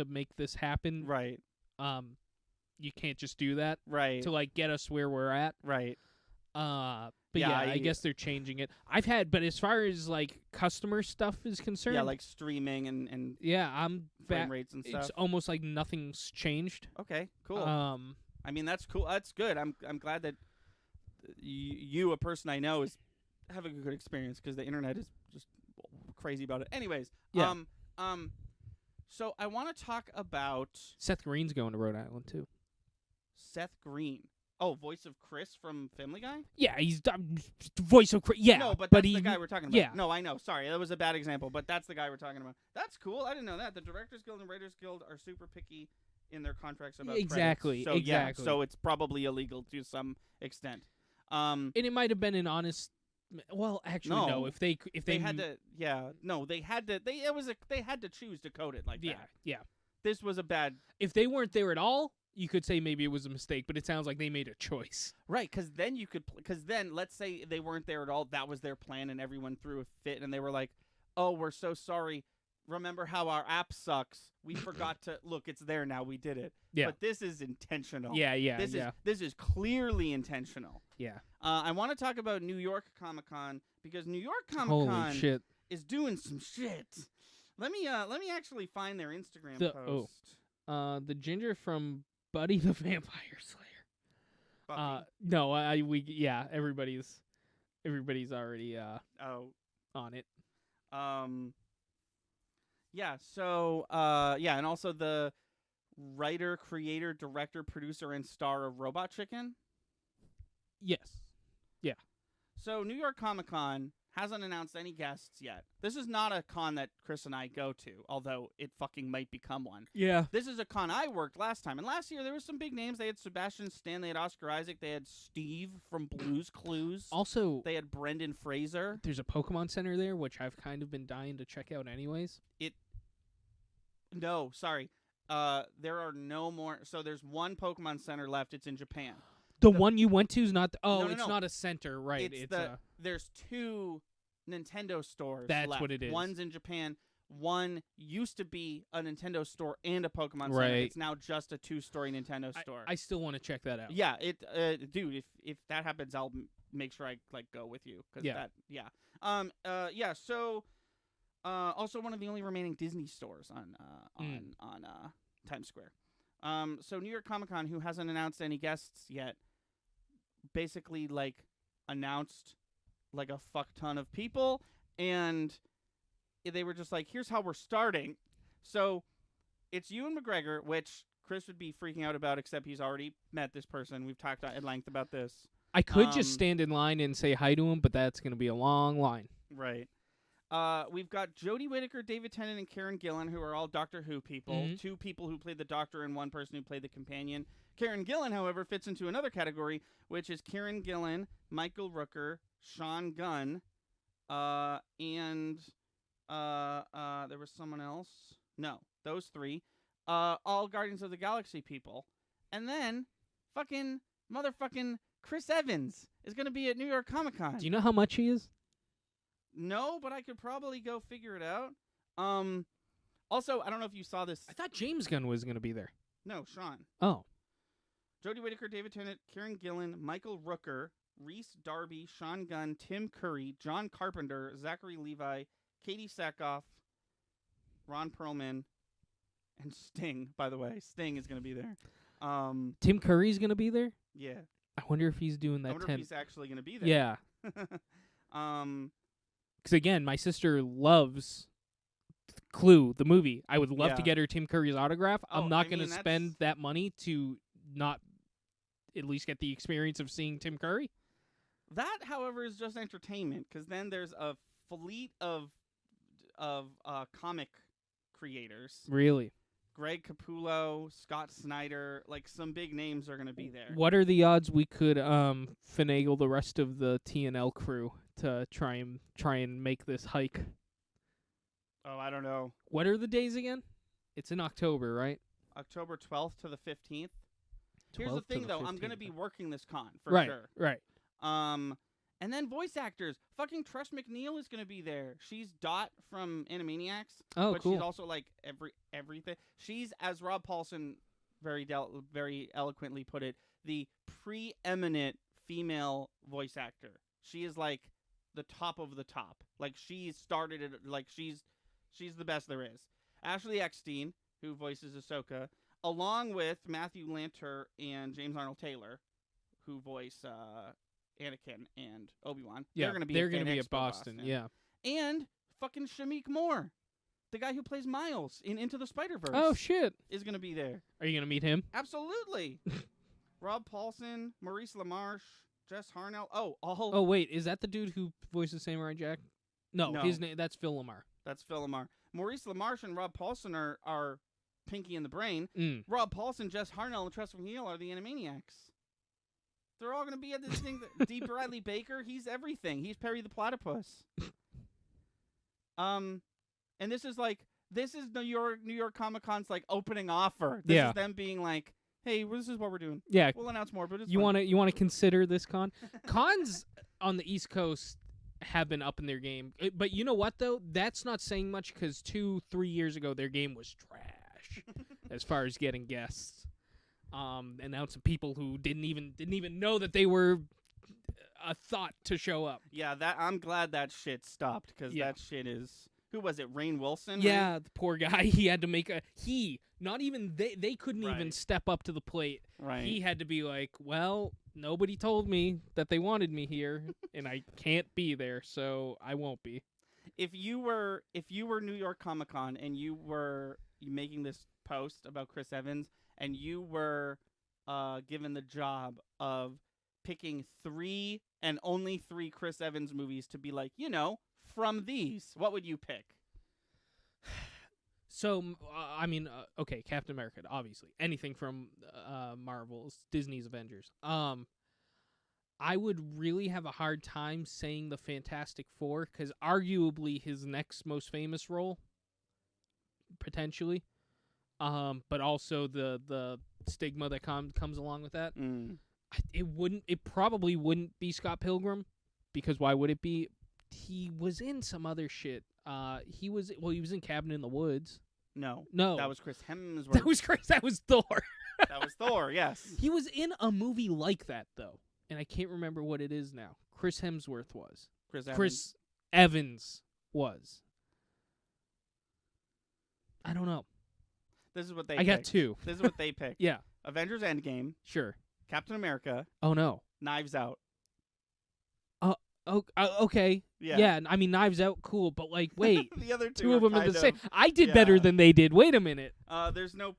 make this happen. Right. You can't just do that Right. to like get us where we're at. Right. But Yeah, I guess they're changing it. But as far as like customer stuff is concerned, Yeah, like streaming and yeah, I'm frame rates and stuff. It's almost like nothing's changed. Okay. Cool. I mean, that's cool. That's good. I'm glad that you, a person I know, is having a good experience, because the internet is just crazy about it. Anyways, Yeah. So I want to talk about Seth Green's going to Rhode Island too. Seth Green. Oh, voice of Chris from Family Guy? Yeah, he's voice of yeah. No, but that's he, the guy we're talking about. yeah. No, I know. Sorry, that was a bad example, but that's the guy we're talking about. That's cool. I didn't know that. The Directors Guild and Writers Guild are super picky in their contracts about Exactly, credits. So, exactly. Yeah, so it's probably illegal to some extent. And it might have been an honest. Well, actually, no. If they had to, they had to. They had to choose to code it like that. Yeah. This was a bad. If they weren't there at all, you could say maybe it was a mistake, but it sounds like they made a choice. Right, because then you could. Because then, let's say they weren't there at all. That was their plan, and everyone threw a fit, and they were like, "Oh, we're so sorry. Remember how our app sucks? We forgot to look. It's there now. We did it. Yeah. But this is intentional. Yeah. This is clearly intentional. Yeah. I want to talk about New York Comic Con, because New York Comic Holy Con shit. is doing some shit. Let me actually find their Instagram post. The ginger from Buddy the Vampire Slayer. Bucky. No, everybody's already on it. Yeah, so and also the writer, creator, director, producer, and star of Robot Chicken. Yes. Yeah. So New York Comic Con hasn't announced any guests yet. This is not a con that Chris and I go to, although it fucking might become one. Yeah. This is a con I worked last time. And last year, there were some big names. They had Sebastian Stan. They had Oscar Isaac. They had Steve from Blue's Clues. Also, They had Brendan Fraser. there's a Pokemon Center there, which I've kind of been dying to check out anyways. No, sorry. There are no more. So there's one Pokemon Center left. It's in Japan. The one you went to is not... No, it's no. not a center, right? There's two Nintendo stores That's left. what it is. One's in Japan. One used to be a Nintendo store and a Pokemon Center. Right. It's now just a 2-story Nintendo store. I still want to check that out. Yeah, dude. If that happens, I'll make sure I go with you. So, also one of the only remaining Disney stores on Times Square. So New York Comic Con, who hasn't announced any guests yet, basically announced a fuck ton of people, and they were just like, here's how we're starting. So it's Ewan McGregor, which Chris would be freaking out about, except he's already met this person. We've talked at length about this. I could just stand in line and say hi to him, but that's going to be a long line. Right. We've got Jodie Whittaker, David Tennant, and Karen Gillan, who are all Doctor Who people. Mm-hmm. 2 people who played the Doctor and 1 person who played the companion. Karen Gillan, however, fits into another category, which is Karen Gillan, Michael Rooker, Sean Gunn, and there was someone else. No, those 3. All Guardians of the Galaxy people. And then fucking motherfucking Chris Evans is going to be at New York Comic Con. Do you know how much he is? No, but I could probably go figure it out. Also, I don't know if you saw this. I thought James Gunn was going to be there. No, Sean. Oh. Jodie Whittaker, David Tennant, Karen Gillan, Michael Rooker, Reese Darby, Sean Gunn, Tim Curry, John Carpenter, Zachary Levi, Katie Sackhoff, Ron Perlman, and Sting, by the way. Sting is going to be there. Tim Curry's going to be there? Yeah. I wonder if he's doing that I wonder if he's actually going to be there. Yeah. Because, again, my sister loves Clue, the movie. I would love to get her Tim Curry's autograph. I'm not going to spend that money to not at least get the experience of seeing Tim Curry. That, however, is just entertainment, because then there's a fleet of comic creators. Really? Greg Capullo, Scott Snyder, some big names are going to be there. What are the odds we could finagle the rest of the TNL crew to try and make this hike? Oh, I don't know. What are the days again? It's in October, right? October 12th to the 15th. Here's the thing, though. I'm going to be working this con for sure. Right. And then voice actors. Fucking Tress MacNeille is going to be there. She's Dot from Animaniacs. Oh, but cool. She's also everything. She's, as Rob Paulson very eloquently put it, the preeminent female voice actor. She is the top of the top. She started it. She's the best there is. Ashley Eckstein, who voices Ahsoka, along with Matthew Lanter and James Arnold Taylor, who voice Anakin and Obi-Wan. Yeah, they're going to be at Boston. Yeah. And fucking Shameik Moore, the guy who plays Miles in Into the Spider-Verse. Oh, shit. Is going to be there. Are you going to meet him? Absolutely. Rob Paulson, Maurice LaMarche, Jess Harnell. Oh, wait. Is that the dude who voices Samurai Jack? No. His name. That's Phil LaMarr. That's Phil LaMarr. Maurice LaMarche and Rob Paulson are Pinky in the Brain. Mm. Rob Paulson, Jess Harnell, and Tress MacNeille are the Animaniacs. They're all going to be at this thing. D. Bradley Baker, he's everything. He's Perry the Platypus. And this is New York Comic Con's opening offer. This is them being like, hey, this is what we're doing. Yeah. We'll announce more, but it's you want to consider this con? Cons on the East Coast have been up in their game. But you know what, though? That's not saying much because 2-3 years ago, their game was trash as far as getting guests. Announcing people who didn't even know that they were a thought to show up. Yeah, I'm glad that shit stopped because that shit is. Who was it? Rainn Wilson? Yeah, right? the poor guy. He had to make not even they couldn't even step up to the plate. Right. He had to be like, well, nobody told me that they wanted me here, and I can't be there, so I won't be. If you were New York Comic Con and you were making this post about Chris Evans and you were given the job of picking 3 and only 3 Chris Evans movies to be like, from these, what would you pick? So, okay, Captain America, obviously. Anything from Marvel's, Disney's Avengers. I would really have a hard time saying the Fantastic Four, because arguably his next most famous role, potentially. But also the stigma that comes along with that. It probably wouldn't be Scott Pilgrim, because why would it be? He was in some other shit. He was in Cabin in the Woods. No. No. That was Chris Hemsworth. That was Thor. That was Thor, yes. He was in a movie like that, though. And I can't remember what it is now. Chris Hemsworth was. Chris Evans was. I don't know. This is what they I got 2. This is what they picked. Yeah. Avengers Endgame. Sure. Captain America. Oh, no. Knives Out. Okay. Yeah. I mean, Knives Out, cool, but wait. The other 2 of them are the same. of, I did better than they did. Wait a minute. There's no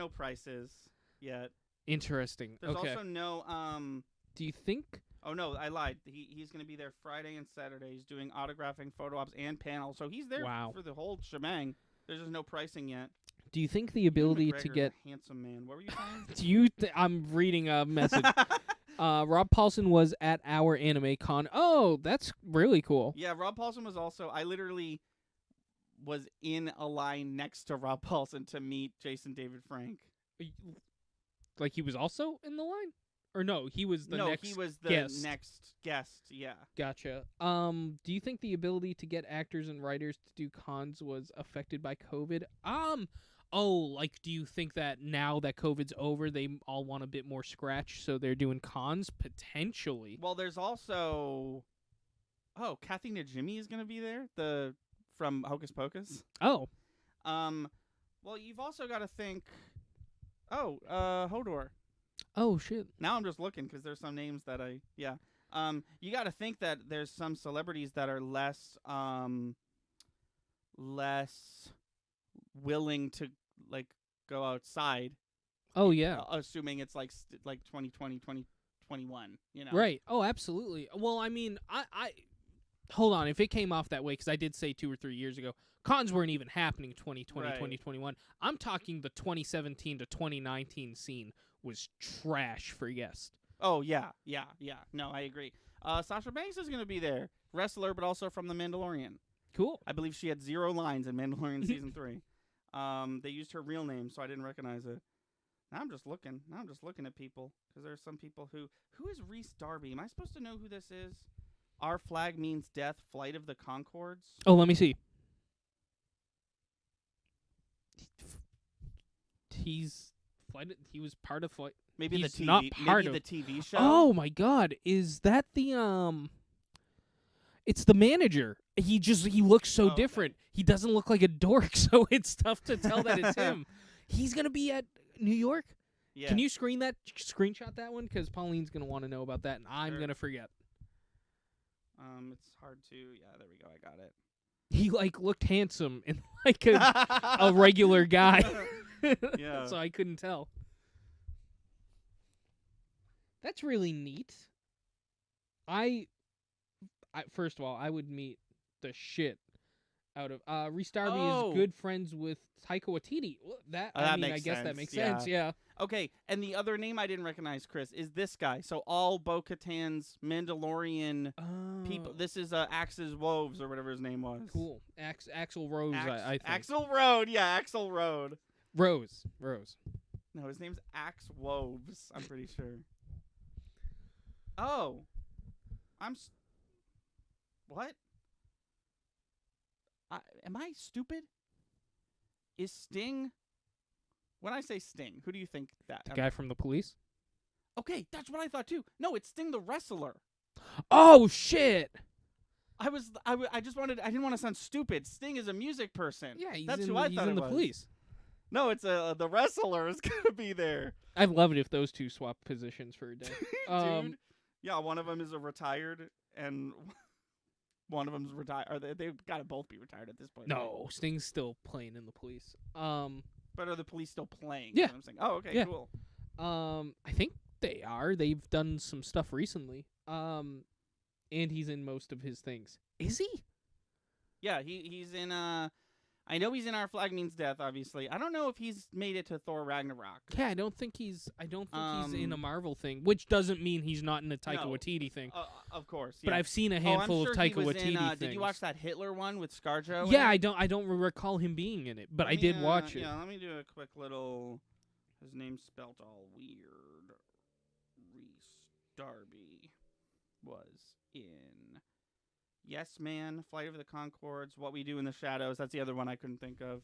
prices yet. Interesting. There's okay. also no Do you think? Oh no, I lied. He's going to be there Friday and Saturday. He's doing autographing, photo ops, and panels. So he's there for the whole shebang. There's just no pricing yet. Do you think the ability to get a handsome man? What were you saying? Do you? I'm reading a message. Rob Paulson was at our anime con. Oh, that's really cool. Yeah, Rob Paulson was also. I literally was in a line next to Rob Paulson to meet Jason David Frank. Like he was also in the line, or no? He was the next. No, he was the guest. next guest. Yeah. Gotcha. Do you think the ability to get actors and writers to do cons was affected by COVID? Do you think that now that COVID's over, they all want a bit more scratch, so they're doing cons? Potentially. Well, there's also... Kathy Najimy is going to be there, from Hocus Pocus. Oh. Well, you've also got to think... Hodor. Oh, shit. Now I'm just looking, because there's some names that Yeah. You got to think that there's some celebrities that are less willing to go outside. Oh yeah. Assuming it's like 2020, 2021, Right. Oh, absolutely. Well, I mean, I hold on. If it came off that way, because I did say 2 or 3 years ago, cons weren't even happening 2020, right. 2021. I'm talking the 2017 to 2019 scene was trash for guests. Oh yeah. No, I agree. Sasha Banks is going to be there, wrestler, but also from The Mandalorian. Cool. I believe she had 0 lines in Mandalorian season 3. They used her real name, so I didn't recognize it. Now I'm just looking at people, because there are some people who is Reese Darby? Am I supposed to know who this is? Our flag means death. Flight of the Conchords. Oh, let me see. He was part of Flight. Maybe He's the TV. not part maybe of the TV show. Oh my God! Is that the It's the manager. He looks so different. Okay. He doesn't look like a dork, so it's tough to tell that it's him. He's gonna be at New York. Yeah. Can you screenshot that one? Because Pauline's gonna want to know about that, and I'm gonna forget. It's hard to. Yeah, there we go. I got it. He looked handsome and like a regular guy. Yeah. So I couldn't tell. That's really neat. First of all, I would meet the shit out of Reese Darby is good friends with Taika Waititi. I guess that makes sense. Yeah. Okay, and the other name I didn't recognize, Chris, is this guy. So all Bo-Katan's Mandalorian people. This is Axe's Woves or whatever his name was. Cool. Axel Rose. I think. Axel Road. Yeah, Axel Road. Rose. No, his name's Axe Woves. I'm pretty sure. Oh, what? Am I stupid? Is Sting? When I say Sting, who do you think that? The guy from The Police? Okay, that's what I thought too. No, it's Sting the wrestler. Oh shit! I didn't want to sound stupid. Sting is a music person. Yeah, that's who I thought in it The was. Police. No, it's the wrestler is gonna be there. I'd love it if those two swap positions for a day. Dude, yeah, one of them is a retired and one of them's retired. Or they've got to both be retired at this point. No, Sting's still playing in The Police. But are the Police still playing? Yeah. Is what I'm saying. Oh, okay, yeah. cool. I think They are. They've done some stuff recently. And he's in most of his things. Is he? Yeah, he's in I know he's in Our Flag Means Death, obviously. I don't know if he's made it to Thor Ragnarok. Yeah, I don't think he's in a Marvel thing, which doesn't mean he's not in a Taika No. Waititi thing. Of course. But Yeah. I've seen a I'm handful sure of he Taika was Waititi in, things. Did you watch that Hitler one with ScarJo? Yeah, I don't recall him being in it, but I did watch it. Yeah, let me do a quick little. His name's spelled all weird. Reese Darby was in Yes Man, Flight of the Conchords, What We Do in the Shadows. That's the other one I couldn't think of.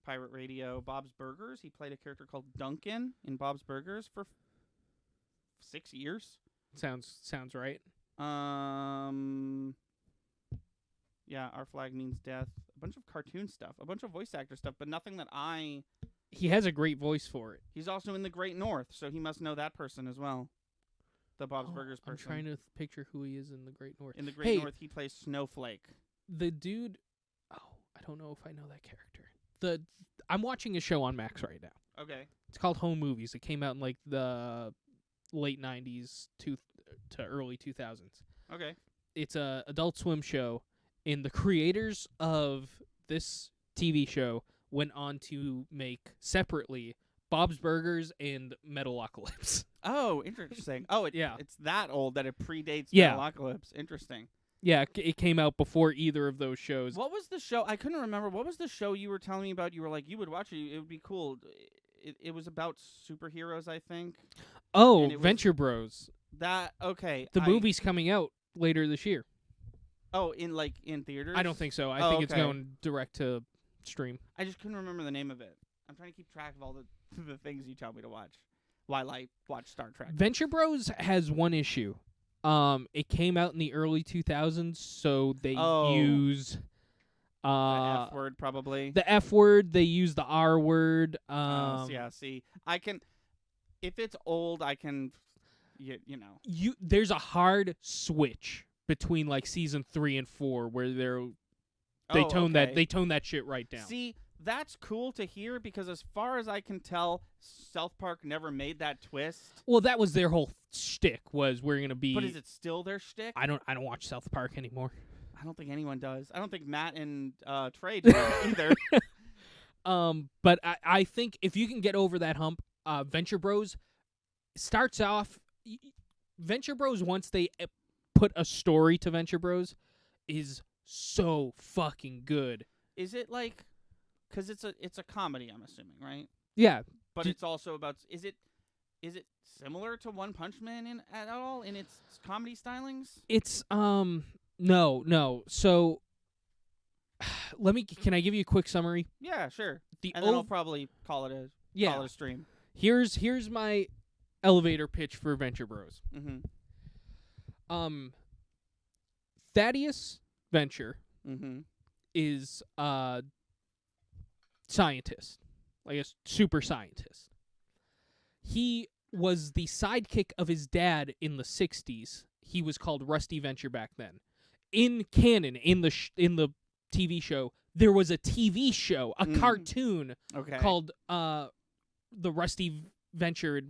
Pirate Radio, Bob's Burgers. He played a character called Duncan in Bob's Burgers for 6 years. Sounds right. Yeah, Our Flag Means Death. A bunch of cartoon stuff, a bunch of voice actor stuff, but nothing that I. He has a great voice for it. He's also in The Great North, so he must know that person as well. The Bob's Burgers person. I'm trying to picture who he is in The Great North. In The Great North, he plays Snowflake. The dude. Oh, I don't know if I know that character. I'm watching a show on Max right now. Okay. It's called Home Movies. It came out in like the late 90s to early 2000s. Okay. It's a Adult Swim show, and the creators of this TV show went on to make separately Bob's Burgers and Metalocalypse. Oh, interesting. It's that old that it predates Metalocalypse. Interesting. Yeah, it came out before either of those shows. What was the show? I couldn't remember. What was the show you were telling me about? You were like, you would watch it. It would be cool. It was about superheroes, I think. Oh, Venture Bros. Okay. The movie's coming out later this year. Oh, in theaters? I don't think so. I think it's going direct to stream. I just couldn't remember the name of it. I'm trying to keep track of all the things you tell me to watch while I watch Star Trek. Venture Bros has one issue. It came out in the early 2000s, so they use the F word probably. The F word. They use the R word. See, I can. If it's old, I can. You know. There's a hard switch between like season 3 and 4 where they tone that shit right down. See, that's cool to hear because as far as I can tell, South Park never made that twist. Well, that was their whole shtick, was we're gonna be. But is it still their shtick? I don't watch South Park anymore. I don't think anyone does. I don't think Matt and Trey do either. But I think if you can get over that hump, Venture Bros starts off. Venture Bros, once they put a story to Venture Bros, is so fucking good. Is it like? Because it's a comedy, I'm assuming, right? Yeah, but it's also about. Is it similar to One Punch Man at all in its comedy stylings? It's no. So can I give you a quick summary? Yeah, sure. And then I'll probably call it a stream. Here's my elevator pitch for Venture Bros. Mm-hmm. Thaddeus Venture is scientist, like a super scientist. He was the sidekick of his dad in the 60s. He was called Rusty Venture back then. In canon, in the TV show, there was a TV show, a cartoon called the Rusty Venture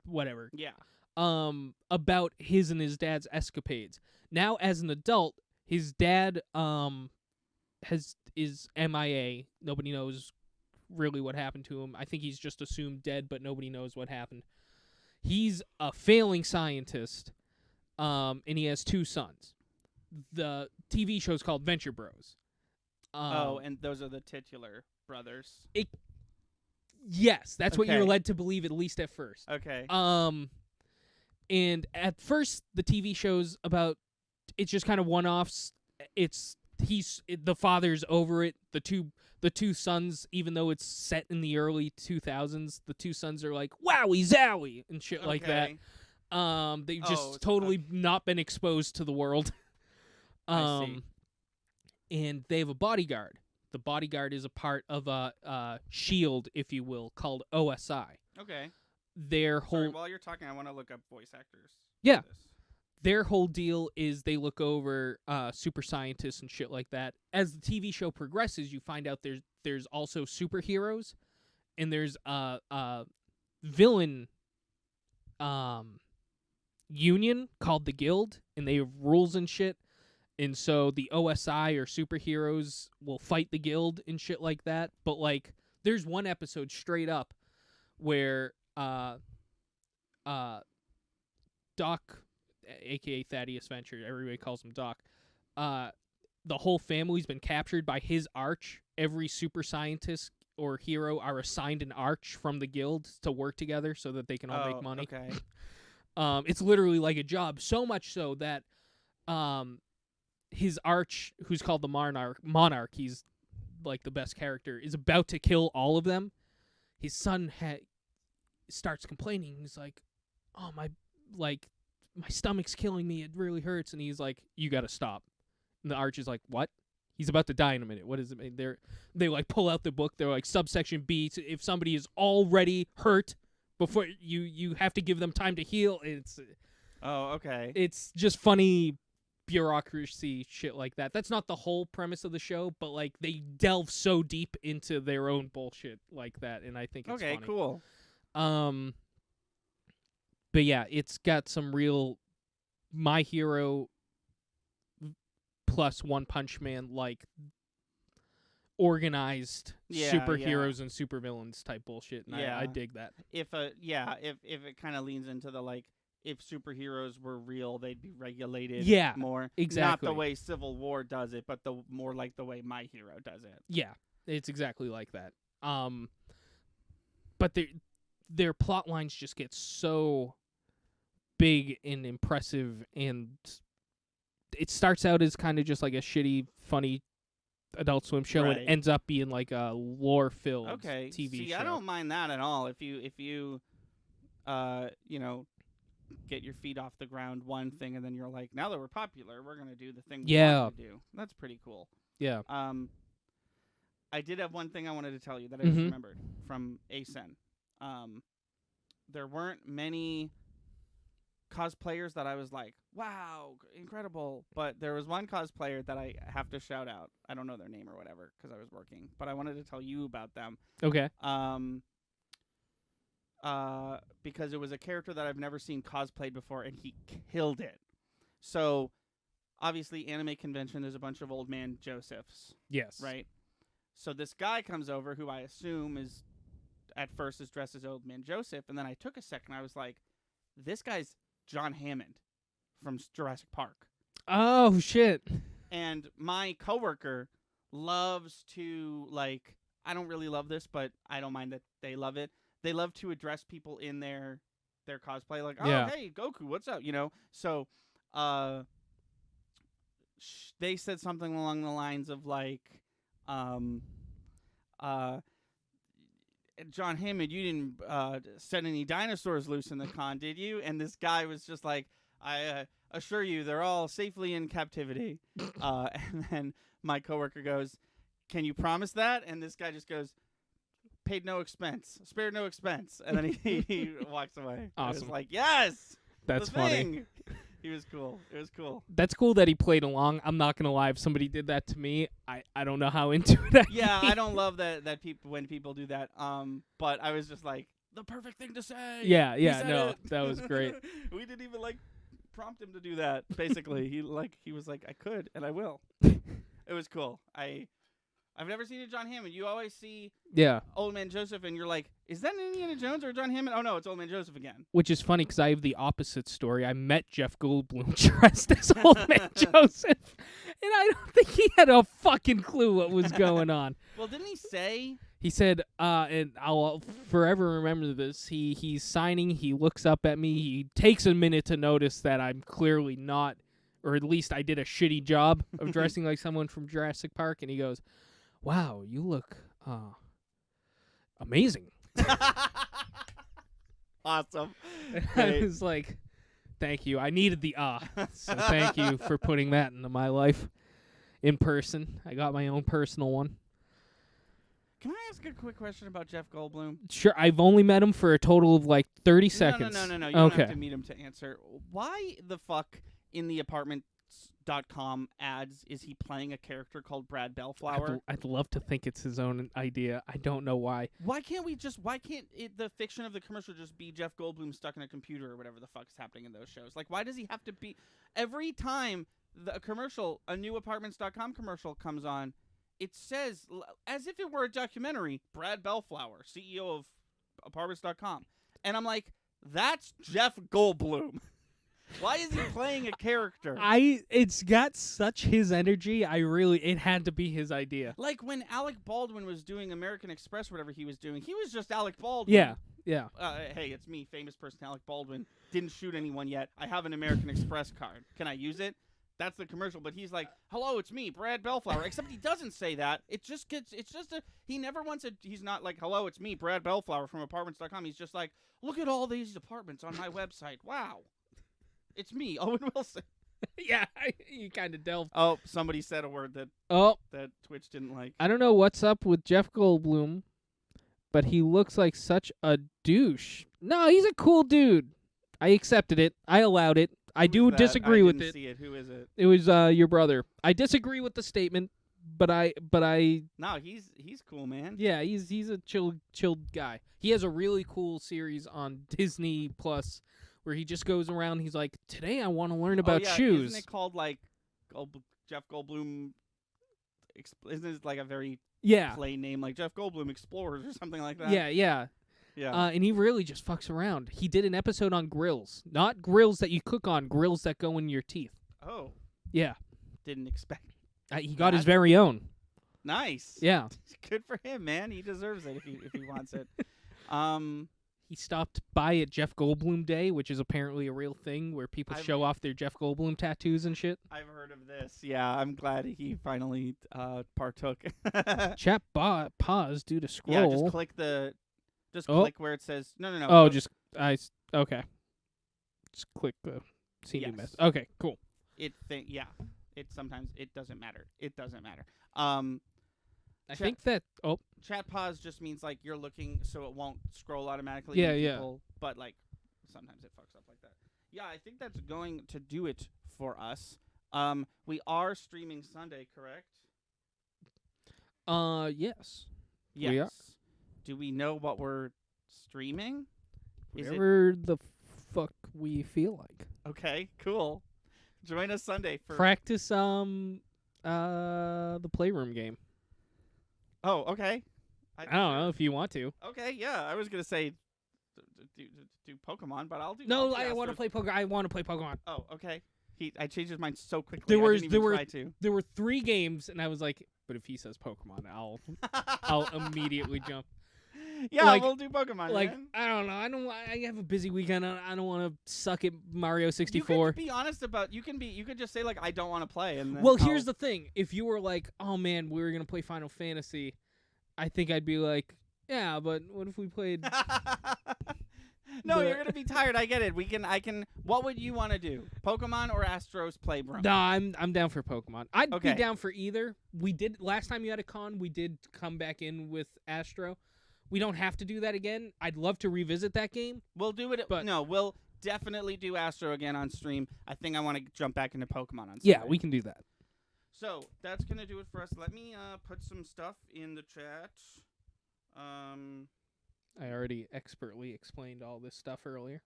whatever. Yeah. About his and his dad's escapades. Now as an adult, his dad is MIA. Nobody knows really what happened to him. I think he's just assumed dead, but nobody knows what happened. He's a failing scientist, and he has 2 sons. The TV show's called Venture Bros. And those are the titular brothers. Yes, that's what you're led to believe, at least at first. Okay. And at first, the TV show's about, it's just kind of one-offs. The father's over it. The two sons, even though it's set in the early 2000s, the 2 sons are like, wowie zowie, and shit like that. They've just totally not been exposed to the world. I see. And they have a bodyguard. The bodyguard is a part of a shield, if you will, called OSI. Okay. Sorry, while you're talking, I want to look up voice actors. Yeah. Their whole deal is they look over super scientists and shit like that. As the TV show progresses, you find out there's also superheroes, and there's villain union called the Guild, and they have rules and shit. And so the OSI or superheroes will fight the Guild and shit like that. But like, there's one episode straight up where Doc, aka Thaddeus Venture, everybody calls him Doc, the whole family's been captured by his arch. Every super scientist or hero are assigned an arch from the Guild to work together so that they can all make money. Okay. It's literally like a job, so much so that his arch, who's called the Monarch, he's like the best character, is about to kill all of them. His son starts complaining. He's like, "Oh, my stomach's killing me. It really hurts." And he's like, "You got to stop." And the arch is like, "What?" He's about to die in a minute. What does it mean? They like pull out the book. They're like, subsection B, if somebody is already hurt, before you have to give them time to heal. It's okay. It's just funny bureaucracy shit like that. That's not the whole premise of the show, but like they delve so deep into their own bullshit like that, and I think it's funny. Okay, cool. But yeah, it's got some real My Hero plus One Punch Man like organized superheroes and supervillains type bullshit, and I dig that. If it kind of leans into the like, if superheroes were real, they'd be regulated more. Exactly. Not the way Civil War does it, but the more like the way My Hero does it. Yeah, it's exactly like that. But their plot lines just get so big and impressive, and it starts out as kind of just like a shitty, funny Adult Swim show, and ends up being like a lore-filled TV show. I don't mind that at all. If you get your feet off the ground, one thing, and then you're like, now that we're popular, we're gonna do the thing we want to do. That's pretty cool. Yeah. I did have one thing I wanted to tell you that I just remembered from ASEN. There weren't many cosplayers that I was like, wow, incredible. But there was one cosplayer that I have to shout out. I don't know their name or whatever because I was working, but I wanted to tell you about them. Okay. Because it was a character that I've never seen cosplayed before, and he killed it. So, obviously, anime convention, there's a bunch of old man Josephs. Yes. Right? So this guy comes over who I assume is, at first, is dressed as old man Joseph, and then I took a second, I was like, this guy's John Hammond from Jurassic Park. Oh, shit. And my coworker loves to, like, I don't really love this, but I don't mind that they love it. They love to address people in their cosplay, like, oh, hey, Goku, what's up, you know? So, they said something along the lines of, like, John Hammond, you didn't set any dinosaurs loose in the con, did you? And this guy was just like, I assure you, they're all safely in captivity. And then my coworker goes, can you promise that? And this guy just goes, paid no expense, spared no expense. And then he walks away. Awesome. I was like, yes! That's funny. He was cool. It was cool. That's cool that he played along. I'm not gonna lie. If somebody did that to me, I don't know how into it. I don't love that people when people do that. But I was just like, the perfect thing to say. Yeah. No, that was great. We didn't even like prompt him to do that. Basically, he was like, I could and I will. It was cool. I've never seen a John Hammond. You always see Old Man Joseph, and you're like, is that an Indiana Jones or John Hammond? Oh, no, it's Old Man Joseph again. Which is funny, because I have the opposite story. I met Jeff Goldblum dressed as Old Man Joseph, and I don't think he had a fucking clue what was going on. Well, didn't he say? He said, and I'll forever remember this, he's signing, he looks up at me, he takes a minute to notice that I'm clearly not, or at least I did a shitty job of dressing like someone from Jurassic Park, and he goes, wow, you look amazing. Awesome. I was like, thank you. I needed the so thank you for putting that into my life in person. I got my own personal one. Can I ask a quick question about Jeff Goldblum? Sure. I've only met him for a total of like 30 seconds. No. You don't have to meet him to answer. Why the fuck in the apartment Apartments.com ads is he playing a character called Brad Bellflower? I'd love to think it's his own idea. I don't know why. Why can't the fiction of the commercial just be Jeff Goldblum stuck in a computer or whatever the fuck's happening in those shows? Like, why does he have to be every time a new Apartments.com commercial comes on, it says, as if it were a documentary, Brad Bellflower, CEO of Apartments.com. And I'm like, that's Jeff Goldblum. Why is he playing a character? It's got such his energy. It had to be his idea. Like when Alec Baldwin was doing American Express, whatever he was doing, he was just Alec Baldwin. Yeah. Hey, it's me, famous person Alec Baldwin. Didn't shoot anyone yet. I have an American Express card. Can I use it? That's the commercial. But he's like, hello, it's me, Brad Bellflower. Except he doesn't say that. He's not like, hello, it's me, Brad Bellflower from Apartments.com. He's just like, look at all these apartments on my website. Wow. It's me, Owen Wilson. Yeah, you kind of delved. Oh, somebody said a word that Twitch didn't like. I don't know what's up with Jeff Goldblum, but he looks like such a douche. No, he's a cool dude. I accepted it. I allowed it. I do disagree with it. See it. Who is it? It was your brother. I disagree with the statement, but I. No, he's cool, man. Yeah, he's a chilled guy. He has a really cool series on Disney Plus where he just goes around. He's like, today I want to learn about shoes. Isn't it called like Jeff Goldblum? Isn't it like a very plain name, like Jeff Goldblum Explorers or something like that? Yeah. And he really just fucks around. He did an episode on grills, not grills that you cook on, grills that go in your teeth. Oh. Yeah. Didn't expect. He got his very own. Nice. Yeah. Good for him, man. He deserves it if he wants it. He stopped by at Jeff Goldblum Day, which is apparently a real thing where people show off their Jeff Goldblum tattoos and shit. I've heard of this. Yeah, I'm glad he finally partook. Chat pause due to scroll. Yeah, just click where it says no. Oh, okay. Just click the see new message. Okay, cool. It sometimes it doesn't matter. It doesn't matter. I think that chat pause just means like you're looking so it won't scroll automatically. Yeah. But like sometimes it fucks up like that. Yeah, I think that's going to do it for us. We are streaming Sunday, correct? Yes. Yes. We are. Do we know what we're streaming? Whatever the fuck we feel like. Okay, cool. Join us Sunday for practice the Playroom game. Oh, okay. I don't know if you want to. Okay, yeah. I was gonna say do Pokemon, but I'll do. No, I want to play Pokemon. I want to play Pokemon. Oh, okay. I changed his mind so quickly. There were 3 games, and I was like, but if he says Pokemon, I'll immediately jump. Yeah, we'll do Pokemon. Like, man. I don't know. I have a busy weekend. I don't want to suck at Mario 64. You could be honest about. You could just say like I don't want to play. And then here's the thing: if you were like, oh man, we were gonna play Final Fantasy, I think I'd be like, yeah, but what if we played? No, you're gonna be tired. I get it. I can. What would you want to do? Pokemon or Astro's Playroom? No, I'm down for Pokemon. I'd be down for either. We did last time you had a con. We did come back in with Astro. We don't have to do that again. I'd love to revisit that game. We'll do it. But no, we'll definitely do Astro again on stream. I think I want to jump back into Pokemon on stream. Yeah, we can do that. So that's gonna do it for us. Let me put some stuff in the chat. I already expertly explained all this stuff earlier.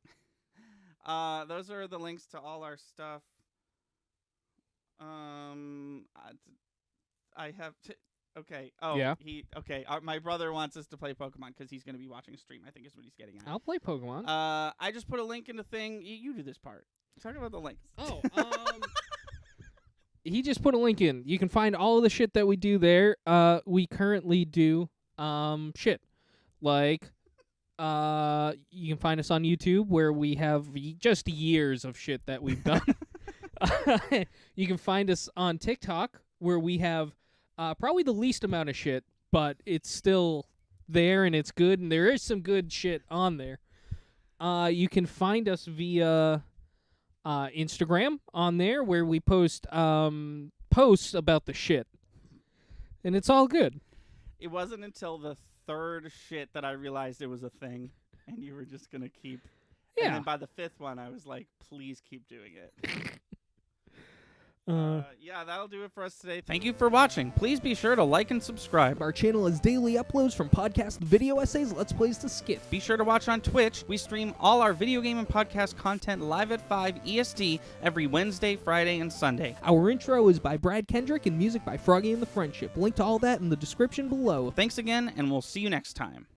Those are the links to all our stuff. I have to. Okay. Oh, yeah. My brother wants us to play Pokemon because he's going to be watching a stream. I think is what he's getting at. I'll play Pokemon. I just put a link in the thing. You do this part. Talk about the links. Oh, he just put a link in. You can find all of the shit that we do there. We currently do shit like you can find us on YouTube where we have just years of shit that we've done. You can find us on TikTok where we have probably the least amount of shit, but it's still there and it's good, and there is some good shit on there. You can find us via Instagram on there where we post posts about the shit, and it's all good. It wasn't until the 3rd shit that I realized it was a thing, and you were just gonna keep. Yeah. And then by the 5th one, I was like, please keep doing it. Yeah, that'll do it for us today. Thank you for watching. Please be sure to like and subscribe. Our channel has daily uploads from podcast video essays, Let's Plays to skits. Be sure to watch on Twitch. We stream all our video game and podcast content live at 5 EST every Wednesday, Friday, and Sunday. Our intro is by Brad Kendrick and music by Froggy and the Friendship. Link to all that in the description below. Thanks again, and we'll see you next time.